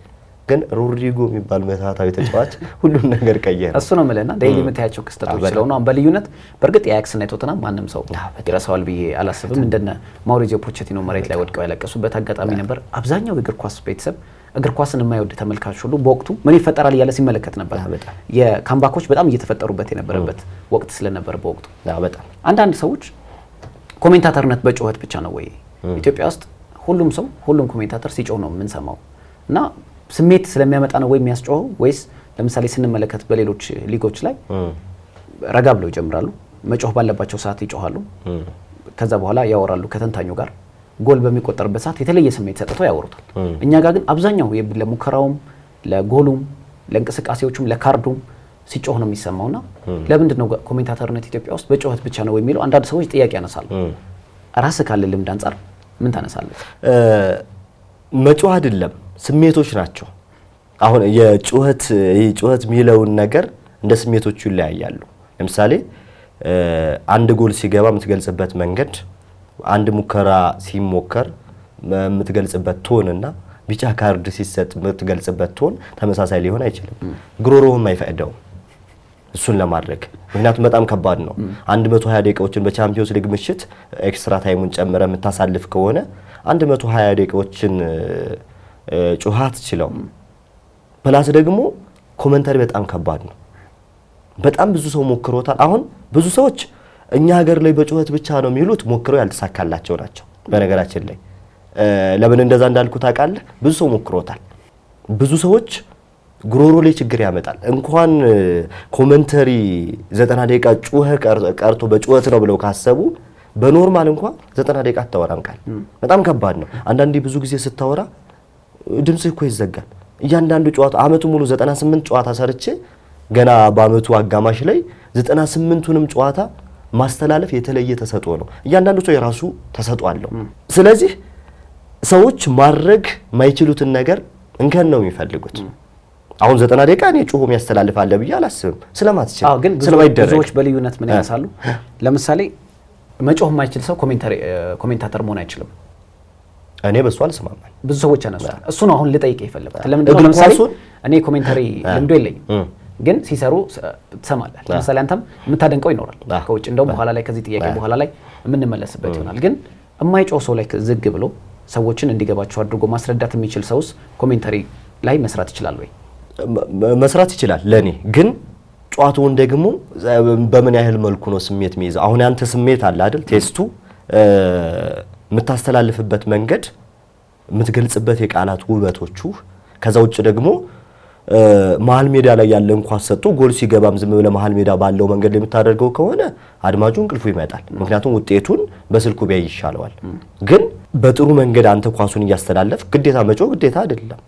ግን ሮድሪጎ የሚባል መታታዊ ተጫዋች ሁሉን ነገር ቀየረ። እሱ ነው ማለት ነው ዴይሊ የምታያቸው ክስተቶች ስለሆነ አሁን በልዩነት በእርግጥ የአያክስ እና የቶተናም ማንም ሰው ይረሳዋል ብዬ አላስብም። እንደነ ማውሪዚዮ ፖቼቲኖ መሬት ላይ ወድቀው ያለቀሱበት አጋጣሚ ነበር። አብዛኛው የእግር ኳስ ቤተሰብ እግር ኳስን የማይወድ ተመልካች ሁሉ በወቅቱ ምን ይፈጠራል እያለ ሲመለከት ነበር። የካምባኮች በጣም እየተፈጠሩበት የነበረበት ወቅት ስለነበር በወቅቱ በጣም አንዳንድ ሰዎች ኮሜንታተርነት በጩኸት ብቻ ነው ወይ ኢትዮጵያ ውስጥ ሁሉም ኮሜንታተር ሲጮህ ነው የምንሰማው እና ስሜት ስለሚያመጣ ነው ወይ የሚያስጮኸው? ወይስ ለምሳሌ ስንመለከት በሌሎች ሊጎች ላይ ረጋ ብለው ይጀምራሉ፣ መጮህ ባለባቸው ሰዓት ይጮሃሉ፣ ከዛ በኋላ ያወራሉ ከተንታኙ ጋር፣ ጎል በሚቆጠርበት ሰዓት የተለየ ስሜት ሰጥተው ያወሩታል። እኛ ጋር ግን አብዛኛው ለሙከራውም፣ ለጎሉም፣ ለእንቅስቃሴዎቹም፣ ለካርዱም ሲጮህ ነው የሚሰማውና ለምንድን ነው ኮሜንታተርነት ኢትዮጵያ ውስጥ በጩኸት ብቻ ነው የሚለው አንዳንድ ሰዎች ጥያቄ ያነሳሉ። ራስህ ካለ ልምድ አንጻር ምን ታነሳለህ? መጮህ አይደለም ስሜቶች ናቸው። አሁን የጩኸት የሚለውን ነገር እንደ ስሜቶቹ ይለያያሉ። ለምሳሌ አንድ ጎል ሲገባ የምትገልጽበት መንገድ፣ አንድ ሙከራ ሲሞከር የምትገልጽበት ቶን እና ቢጫ ካርድ ሲሰጥ የምትገልጽበት ቶን ተመሳሳይ ሊሆን አይችልም። ግሮሮህም አይፈቅደውም እሱን ለማድረግ ምክንያቱም በጣም ከባድ ነው። 120 ደቂቃዎችን በቻምፒዮንስ ሊግ ምሽት ኤክስትራ ታይሙን ጨምረ የምታሳልፍ ከሆነ 120 ደቂቃዎችን ጩኸት ችለው ፕላስ ደግሞ ኮሜንታሪ በጣም ከባድ ነው። በጣም ብዙ ሰው ሞክሮታል። አሁን ብዙ ሰዎች እኛ ሀገር ላይ በጩኸት ብቻ ነው የሚሉት ሞክረው ያልተሳካላቸው ናቸው። በነገራችን ላይ ለምን እንደዛ እንዳልኩ ታውቃለህ? ብዙ ሰው ሞክሮታል። ብዙ ሰዎች ጉሮሮ ላይ ችግር ያመጣል። እንኳን ኮሜንተሪ 90 ደቂቃ ጩኸ ቀርቶ በጩኸት ነው ብለው ካሰቡ በኖርማል እንኳን 90 ደቂቃ አታወራም ቃል በጣም ከባድ ነው። አንዳንዴ ብዙ ጊዜ ስታወራ ድምጽ እኮ ይዘጋል። እያንዳንዱ ጨዋታ አመቱ ሙሉ 98 ጨዋታ ሰርቼ ገና በአመቱ አጋማሽ ላይ 98ቱንም ጨዋታ ማስተላለፍ የተለየ ተሰጥኦ ነው። እያንዳንዱ ሰው የራሱ ተሰጥኦ አለው። ስለዚህ ሰዎች ማድረግ ማይችሉትን ነገር እንከን ነው የሚፈልጉት። አሁን 90 ደቂቃ እኔ ጮሆ የሚያስተላልፋለ ብዬ አላስብም። ስለማትችል ግን ብዙዎች በልዩነት ምን ያነሳሉ? ለምሳሌ መጮህ የማይችል ሰው ኮሜንታተር መሆን አይችልም። እኔ በሱ አልስማማም። ብዙ ሰዎች ያነሳሉ። እሱ ነው አሁን ልጠይቅ የፈለኩት። ለምንድን ነው ለምሳሌ እኔ ኮሜንታሪ ልምዶ የለኝም፣ ግን ሲሰሩ ትሰማለህ። ለምሳሌ አንተም የምታደንቀው ይኖራል ከውጭ። እንደውም በኋላ ላይ ከዚህ ጥያቄ በኋላ ላይ የምንመለስበት ይሆናል። ግን የማይጮህ ሰው ላይ ዝግ ብሎ ሰዎችን እንዲገባቸው አድርጎ ማስረዳት የሚችል ሰውስ ኮሜንታሪ ላይ መስራት ይችላል ወይ? መስራት ይችላል። ለኔ ግን ጨዋታውን ደግሞ በምን ያህል መልኩ ነው ስሜት የሚይዘው? አሁን ያንተ ስሜት አለ አይደል? ቴስቱ የምታስተላልፍበት መንገድ፣ የምትገልጽበት የቃላት ውበቶቹ፣ ከዛ ውጭ ደግሞ መሀል ሜዳ ላይ ያለን ኳስ ሰጥቶ ጎል ሲገባም ዝም ብለህ መሀል ሜዳ ባለው መንገድ ላይ የምታደርገው ከሆነ አድማጩ እንቅልፉ ይመጣል። ምክንያቱም ውጤቱን በስልኩ ቢያይ ይሻለዋል። ግን በጥሩ መንገድ አንተ ኳሱን እያስተላለፍ ግዴታ መጮህ ግዴታ አይደለም።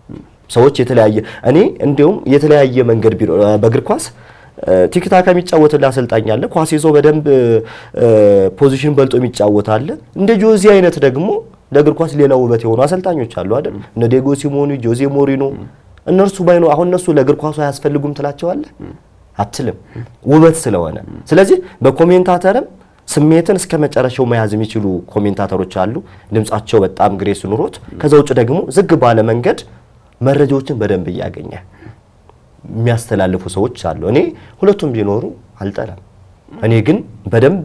ሰዎች የተለያየ እኔ እንዲያውም የተለያየ መንገድ በእግር ኳስ ቲክታክ የሚጫወትልህ አሰልጣኝ አለ። ኳስ ይዞ በደንብ ፖዚሽን በልጦ የሚጫወት አለ። እንደ ጆዜ አይነት ደግሞ ለእግር ኳስ ሌላ ውበት የሆኑ አሰልጣኞች አሉ አይደል? እነ ዲየጎ ሲሞኔ፣ ጆዜ ሞሪኖ እነርሱ ባይኖ አሁን እነሱ ለእግር ኳሱ አያስፈልጉም ትላቸዋለህ? አትልም፣ ውበት ስለሆነ። ስለዚህ በኮሜንታተርም ስሜትን እስከ መጨረሻው መያዝ የሚችሉ ኮሜንታተሮች አሉ፣ ድምጻቸው በጣም ግሬስ ኑሮት። ከዛ ውጭ ደግሞ ዝግ ባለ መንገድ መረጃዎችን በደንብ እያገኘ የሚያስተላልፉ ሰዎች አሉ። እኔ ሁለቱም ቢኖሩ አልጠላም። እኔ ግን በደንብ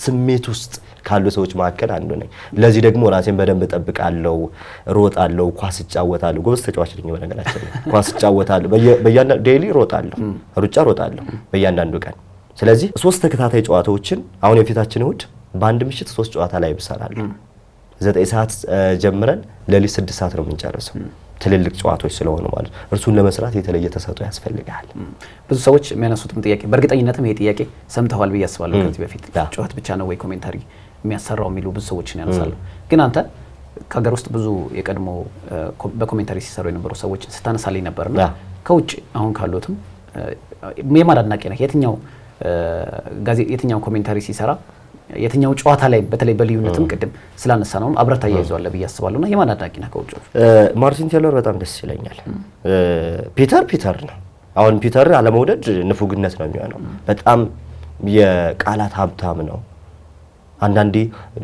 ስሜት ውስጥ ካሉ ሰዎች መካከል አንዱ ነኝ። ለዚህ ደግሞ ራሴን በደንብ እጠብቃለሁ፣ ሮጣለሁ፣ ኳስ እጫወታለሁ። ጎበዝ ተጫዋች ነኝ በነገራችን ላይ። ኳስ እጫወታለሁ፣ በእያንዳንዱ ዴይሊ ሮጣለሁ፣ ሩጫ ሮጣለሁ በእያንዳንዱ ቀን። ስለዚህ 3 ተከታታይ ጨዋታዎችን አሁን የፊታችን እሁድ በአንድ ምሽት 3 ጨዋታ ላይ ብሰራለሁ። 9 ሰዓት ጀምረን ሌሊት 6 ሰዓት ነው የምንጨርሰው። ትልልቅ ጨዋታዎች ስለሆኑ ማለት እርሱን ለመስራት የተለየ ተሰጥኦ ያስፈልጋል። ብዙ ሰዎች የሚያነሱትም ጥያቄ በእርግጠኝነትም ይሄ ጥያቄ ሰምተዋል ብዬ አስባለሁ። ከዚህ በፊት ጨዋታ ብቻ ነው ወይ ኮሜንታሪ የሚያሰራው የሚሉ ብዙ ሰዎችን ያነሳሉ። ግን አንተ ከሀገር ውስጥ ብዙ የቀድሞ በኮሜንታሪ ሲሰሩ የነበሩ ሰዎችን ስታነሳልኝ ነበርና ከውጭ አሁን ካሉትም የማን አድናቂ ነህ? የትኛው ኮሜንታሪ ሲሰራ የትኛው ጨዋታ ላይ በተለይ በልዩነትም ቅድም ስላነሳ ነው አብረታ ያይዟል ብዬ አስባለሁና የማን አድናቂ ነህ ከውጭ? ማርቲን ቴለር በጣም ደስ ይለኛል። ፒተር ነው። አሁን ፒተር አለመውደድ ንፉግነት ነው የሚሆነው። በጣም የቃላት ሀብታም ነው። አንዳንዴ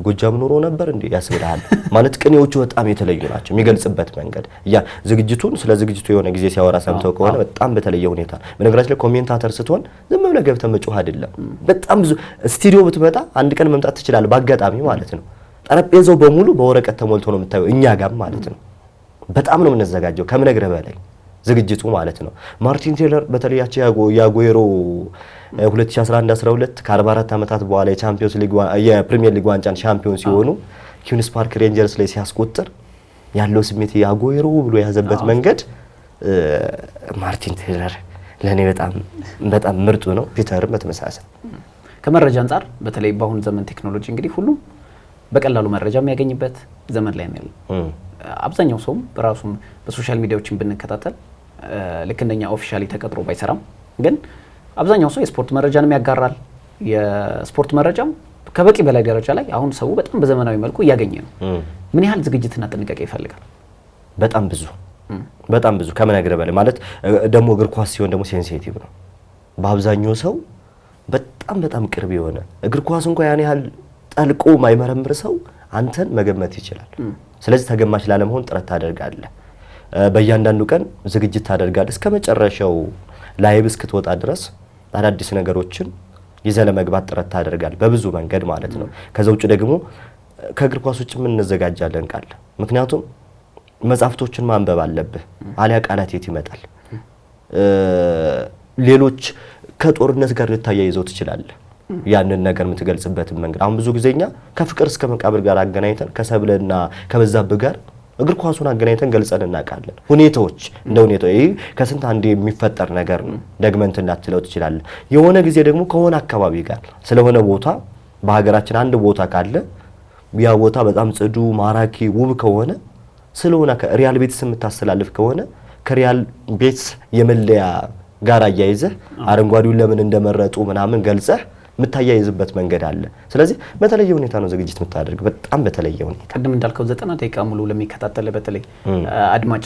ጎጃም ኖሮ ነበር እንዴ ያስብልሃል ማለት ቅኔዎቹ በጣም የተለዩ ናቸው። የሚገልጽበት መንገድ ስለ ዝግጅቱ የሆነ ጊዜ ሲያወራ ሰምተው ከሆነ በጣም በተለየ ሁኔታ። በነገራችን ላይ ኮሜንታተር ስትሆን ዝም ብለህ ገብተህ መጮህ አይደለም። በጣም ብዙ ስቱዲዮ ብትመጣ አንድ ቀን መምጣት ትችላለህ፣ በአጋጣሚ ማለት ነው። ጠረጴዛው በሙሉ በወረቀት ተሞልቶ ነው የምታየው፣ እኛ ጋር ማለት ነው። በጣም ነው የምንዘጋጀው ከምነግርህ በላይ ዝግጅቱ ማለት ነው። ማርቲን ቴለር በተለያቸው ያጎየሮ 2011-12 ከ44 ዓመታት በኋላ የቻምፒዮንስ ሊግ የፕሪሚየር ሊግ ዋንጫን ሻምፒዮን ሲሆኑ ኪንስ ፓርክ ሬንጀርስ ላይ ሲያስቆጥር ያለው ስሜት ያጎየሮ ብሎ የያዘበት መንገድ ማርቲን ቴለር ለኔ በጣም ምርጡ ነው። ፒተርም በተመሳሳይ ከመረጃ አንፃር በተለይ በአሁን ዘመን ቴክኖሎጂ እንግዲህ ሁሉም በቀላሉ መረጃ የሚያገኝበት ዘመን ላይ ነው ያለው። አብዛኛው ሰው በራሱም በሶሻል ሚዲያዎችን ብንከታተል ልክ እንደኛ ኦፊሻሊ ተቀጥሮ ባይሰራም ግን አብዛኛው ሰው የስፖርት መረጃንም ያጋራል። የስፖርት መረጃም ከበቂ በላይ ደረጃ ላይ አሁን ሰው በጣም በዘመናዊ መልኩ እያገኘ ነው። ምን ያህል ዝግጅትና ጥንቃቄ ይፈልጋል? በጣም ብዙ ከመነግርህ በላይ ማለት ደግሞ እግር ኳስ ሲሆን ደግሞ ሴንሲቲቭ ነው። በአብዛኛው ሰው በጣም ቅርብ የሆነ እግር ኳስ እንኳን ያን ያህል ጠልቆ ማይመረምር ሰው አንተን መገመት ይችላል። ስለዚህ ተገማች ላለመሆን ጥረት ታደርጋለህ። በእያንዳንዱ ቀን ዝግጅት ታደርጋለህ። እስከመጨረሻው ላይቭ እስክትወጣ ድረስ አዳዲስ ነገሮችን ይዘህ ለመግባት ጥረት ታደርጋለህ በብዙ መንገድ ማለት ነው። ከዛ ውጭ ደግሞ ከእግር ኳስ ውጭ ምን እንዘጋጃለን ቃል ምክንያቱም መጻፍቶችን ማንበብ አለብህ። አሊያ ቃላት የት ይመጣል? ሌሎች ከጦርነት ጋር ልታያይዘው ትችላለህ። ያንን ነገር የምትገልጽበትን መንገድ አሁን ብዙ ጊዜኛ ከፍቅር እስከ መቃብር ጋር አገናኝተን ከሰብለና ከበዛብህ ጋር እግር ኳሱን አገናኝተን ገልጸን እናውቃለን። ሁኔታዎች እንደ ሁኔታው ይሄ ከስንት አንዴ የሚፈጠር ነገር ነው። ደግመንት እንዳትለው ትችላለህ። የሆነ ጊዜ ደግሞ ከሆነ አካባቢ ጋር ስለሆነ ቦታ በሀገራችን አንድ ቦታ ካለ ያ ቦታ በጣም ጽዱ፣ ማራኪ፣ ውብ ከሆነ ስለሆነ ሪያል ቤትስ የምታስተላልፍ ከሆነ ከሪያል ቤትስ የመለያ ጋር አያይዘህ አረንጓዴውን ለምን እንደመረጡ ምናምን ገልጸህ የምታያይዝበት መንገድ አለ። ስለዚህ በተለየ ሁኔታ ነው ዝግጅት የምታደርግ፣ በጣም በተለየ ሁኔታ። ቀደም እንዳልከው 90 ደቂቃ ሙሉ ለሚከታተል በተለይ አድማጭ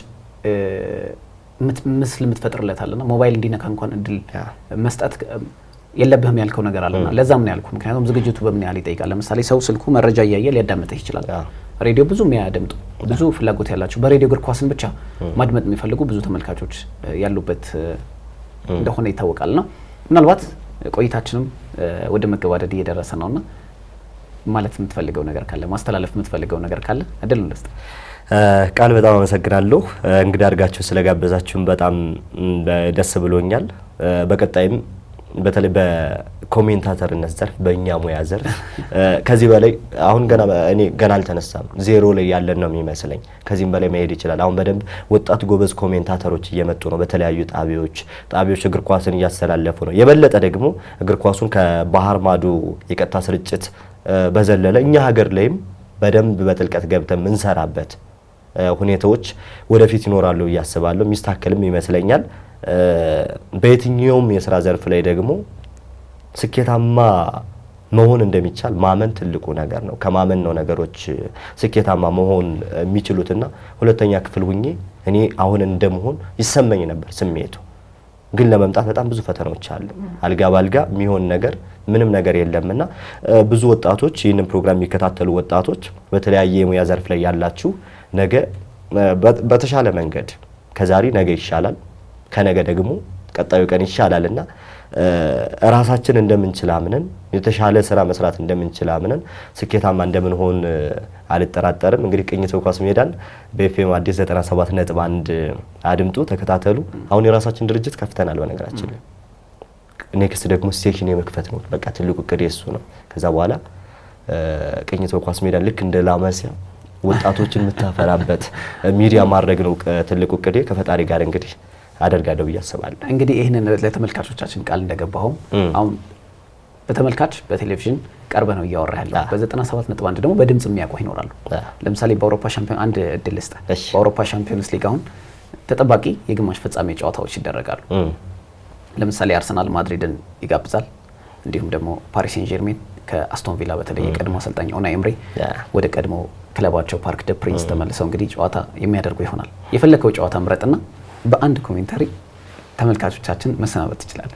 ምስል የምትፈጥርለታልና ሞባይል እንዲነካ እንኳን እድል መስጠት የለብህም ያልከው ነገር አለና ለዛም ነው ያልኩ። ምክንያቱም ዝግጅቱ በምን ያህል ይጠይቃል። ለምሳሌ ሰው ስልኩ መረጃ እያየ ሊያዳምጥህ ይችላል። ሬዲዮ ብዙ የሚያደምጡ ብዙ ፍላጎት ያላቸው በሬዲዮ እግር ኳስን ብቻ ማድመጥ የሚፈልጉ ብዙ ተመልካቾች ያሉበት እንደሆነ ይታወቃልና ምናልባት ቆይታችንም ወደ መገባደድ እየደረሰ ነውና ማለት የምትፈልገው ነገር ካለ ማስተላለፍ የምትፈልገው ነገር ካለ እድል ነው ልስጥ። ቃል በጣም አመሰግናለሁ። እንግዳ አድርጋችሁ ስለጋበዛችሁን በጣም ደስ ብሎኛል። በቀጣይም በተለይ በኮሜንታተርነት ዘርፍ በእኛ ሙያ ዘርፍ ከዚህ በላይ አሁን እኔ ገና አልተነሳም፣ ዜሮ ላይ ያለን ነው የሚመስለኝ። ከዚህም በላይ መሄድ ይችላል። አሁን በደንብ ወጣት ጎበዝ ኮሜንታተሮች እየመጡ ነው። በተለያዩ ጣቢያዎች እግር ኳስን እያስተላለፉ ነው። የበለጠ ደግሞ እግር ኳሱን ከባህር ማዶ የቀጥታ ስርጭት በዘለለ እኛ ሀገር ላይም በደንብ በጥልቀት ገብተን ምንሰራበት ሁኔታዎች ወደፊት ይኖራሉ እያስባለሁ። ሚስተካከልም ይመስለኛል። በየትኛውም የሥራ ዘርፍ ላይ ደግሞ ስኬታማ መሆን እንደሚቻል ማመን ትልቁ ነገር ነው። ከማመን ነው ነገሮች ስኬታማ መሆን የሚችሉትና ሁለተኛ ክፍል ሁኜ እኔ አሁን እንደመሆን ይሰማኝ ነበር ስሜቱ። ግን ለመምጣት በጣም ብዙ ፈተናዎች አሉ። አልጋ ባልጋ የሚሆን ነገር ምንም ነገር የለምና ብዙ ወጣቶች ይህንን ፕሮግራም የሚከታተሉ ወጣቶች በተለያየ የሙያ ዘርፍ ላይ ያላችሁ ነገ በተሻለ መንገድ ከዛሬ ነገ ይሻላል፣ ከነገ ደግሞ ቀጣዩ ቀን ይሻላልና ራሳችን እንደምንችል አምነን የተሻለ ስራ መስራት እንደምንችል አምነን ስኬታማ እንደምንሆን አልጠራጠርም። እንግዲህ ቅኝት በኳስ ሜዳን በኤፍኤም አዲስ 97.1 አድምጡ፣ ተከታተሉ። አሁን የራሳችን ድርጅት ከፍተናል። በነገራችን ላይ ኔክስት ደግሞ ስቴሽን የመክፈት ነው። በቃ ትልቁ እቅድ እሱ ነው። ከዛ በኋላ ቅኝት በኳስ ሜዳን ልክ እንደ ላመሲያ ወጣቶችን የምታፈራበት ሚዲያ ማድረግ ነው ትልቁ እቅዴ። ከፈጣሪ ጋር እንግዲህ አደርጋለሁ ብዬ አስባለሁ። እንግዲህ ይሄንን ለተመልካቾቻችን ቃል እንደገባው አሁን በተመልካች በቴሌቪዥን ቀርበ ነው እያወራ ያለው። በ97.1 ደግሞ በድምጽ የሚያቆይ ይኖራሉ። ለምሳሌ በአውሮፓ ሻምፒዮን አንድ እድል ልስጥ። በአውሮፓ ሻምፒዮንስ ሊግ አሁን ተጠባቂ የግማሽ ፍጻሜ ጨዋታዎች ይደረጋሉ። ለምሳሌ አርሰናል ማድሪድን ይጋብዛል። እንዲሁም ደግሞ ፓሪስ ሴን ጀርሜን ከአስቶን ቪላ በተለይ የቀድሞ አሰልጣኝ ኡናይ ኤምሪ ወደ ቀድሞ ክለባቸው ፓርክ ደ ፕሪንስ ተመልሰው እንግዲህ ጨዋታ የሚያደርጉ ይሆናል። የፈለከው ጨዋታ ምረጥና በአንድ ኮሜንታሪ ተመልካቾቻችን መሰናበት ይችላል።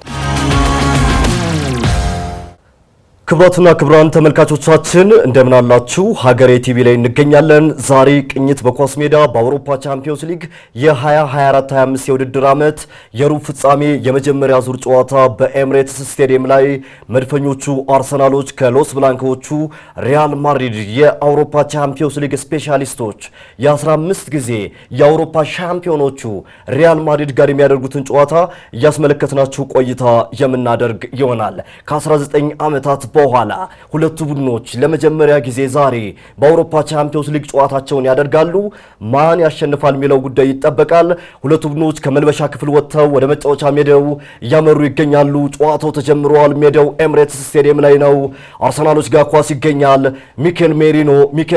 ክቡራትና ክቡራን ተመልካቾቻችን እንደምን አላችሁ? ሀገሬ ቲቪ ላይ እንገኛለን። ዛሬ ቅኝት በኳስ ሜዳ በአውሮፓ ቻምፒዮንስ ሊግ የ2024-25 የውድድር ዓመት የሩብ ፍጻሜ የመጀመሪያ ዙር ጨዋታ በኤምሬትስ ስቴዲየም ላይ መድፈኞቹ አርሰናሎች ከሎስ ብላንኮቹ ሪያል ማድሪድ የአውሮፓ ቻምፒዮንስ ሊግ ስፔሻሊስቶች የ15 ጊዜ የአውሮፓ ሻምፒዮኖቹ ሪያል ማድሪድ ጋር የሚያደርጉትን ጨዋታ እያስመለከትናችሁ ቆይታ የምናደርግ ይሆናል። ከ19 ዓመታት በኋላ ሁለቱ ቡድኖች ለመጀመሪያ ጊዜ ዛሬ በአውሮፓ ቻምፒዮንስ ሊግ ጨዋታቸውን ያደርጋሉ። ማን ያሸንፋል የሚለው ጉዳይ ይጠበቃል። ሁለቱ ቡድኖች ከመልበሻ ክፍል ወጥተው ወደ መጫወቻ ሜዳው እያመሩ ይገኛሉ። ጨዋታው ተጀምሯል። ሜዳው ኤምሬትስ ስቴዲየም ላይ ነው። አርሰናሎች ጋር ኳስ ይገኛል። ሚኬል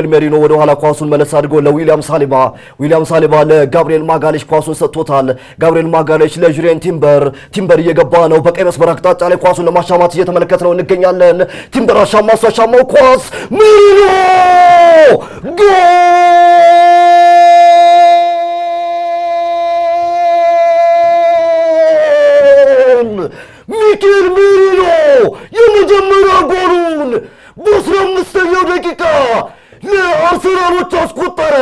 ሜሪኖ ወደ ኋላ ኳሱን መለስ አድርጎ ለዊሊያም ሳሊባ ለጋብሪኤል ማጋሌሽ ኳሱን ሰጥቶታል። ጋብሪኤል ማጋሌሽ ለጁሪየን ቲምበር እየገባ ነው። በቀይ መስመር አቅጣጫ ላይ ኳሱን ለማሻማት እየተመለከት ነው እንገኛለን። ቲምበር አሻማው ኳስ ሜሪኖ ጎል! ሚኬል ሜሪኖ የመጀመሪያ ጎሉን በ15ኛው ደቂቃ ለአርሰናሎች አስቆጠረ።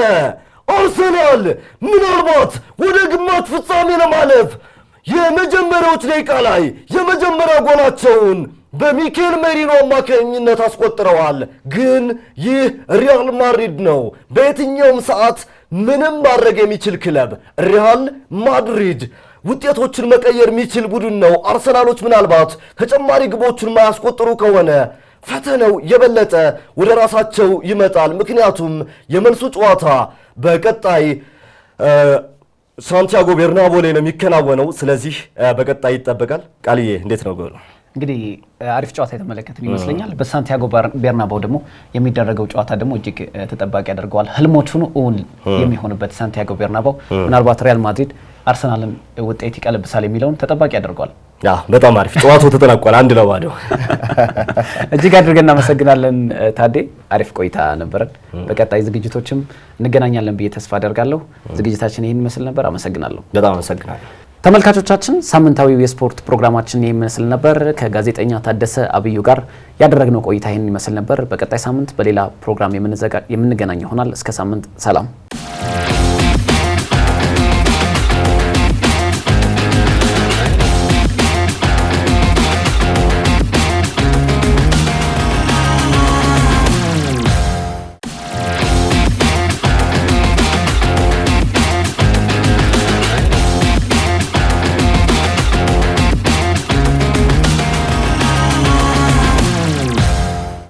አርሰናል ምናልባት ወደ ግማሽ ፍጻሜ ለማለፍ የመጀመሪያዎች ደቂቃ ላይ የመጀመሪያ ጎላቸውን በሚኬል ሜሪኖ አማካኝነት አስቆጥረዋል። ግን ይህ ሪያል ማድሪድ ነው። በየትኛውም ሰዓት ምንም ማድረግ የሚችል ክለብ ሪያል ማድሪድ ውጤቶችን መቀየር የሚችል ቡድን ነው። አርሰናሎች ምናልባት ተጨማሪ ግቦችን ማያስቆጥሩ ከሆነ ፈተናው የበለጠ ወደ ራሳቸው ይመጣል። ምክንያቱም የመልሱ ጨዋታ በቀጣይ ሳንቲያጎ ቤርናቦ ላይ ነው የሚከናወነው። ስለዚህ በቀጣይ ይጠበቃል። ቃልዬ እንዴት ነው ጎል? እንግዲህ አሪፍ ጨዋታ የተመለከትን ይመስለኛል። በሳንቲያጎ ቤርናባው ደግሞ የሚደረገው ጨዋታ ደግሞ እጅግ ተጠባቂ ያደርገዋል። ህልሞቹን እውን የሚሆንበት ሳንቲያጎ ቤርናባው ምናልባት ሪያል ማድሪድ አርሰናልን ውጤት ይቀለብሳል የሚለውን ተጠባቂ ያደርገዋል። በጣም አሪፍ ጨዋታው ተጠናቋል 1-0። እጅግ አድርገን እናመሰግናለን ታዴ፣ አሪፍ ቆይታ ነበረን። በቀጣይ ዝግጅቶችም እንገናኛለን ብዬ ተስፋ አደርጋለሁ። ዝግጅታችን ይህን ይመስል ነበር። አመሰግናለሁ። በጣም አመሰግናለሁ። ተመልካቾቻችን ሳምንታዊው የስፖርት ፕሮግራማችን ይህን ይመስል ነበር። ከጋዜጠኛ ታደሰ አብዩ ጋር ያደረግነው ቆይታ ይህን ይመስል ነበር። በቀጣይ ሳምንት በሌላ ፕሮግራም የምንገናኝ ይሆናል። እስከ ሳምንት ሰላም።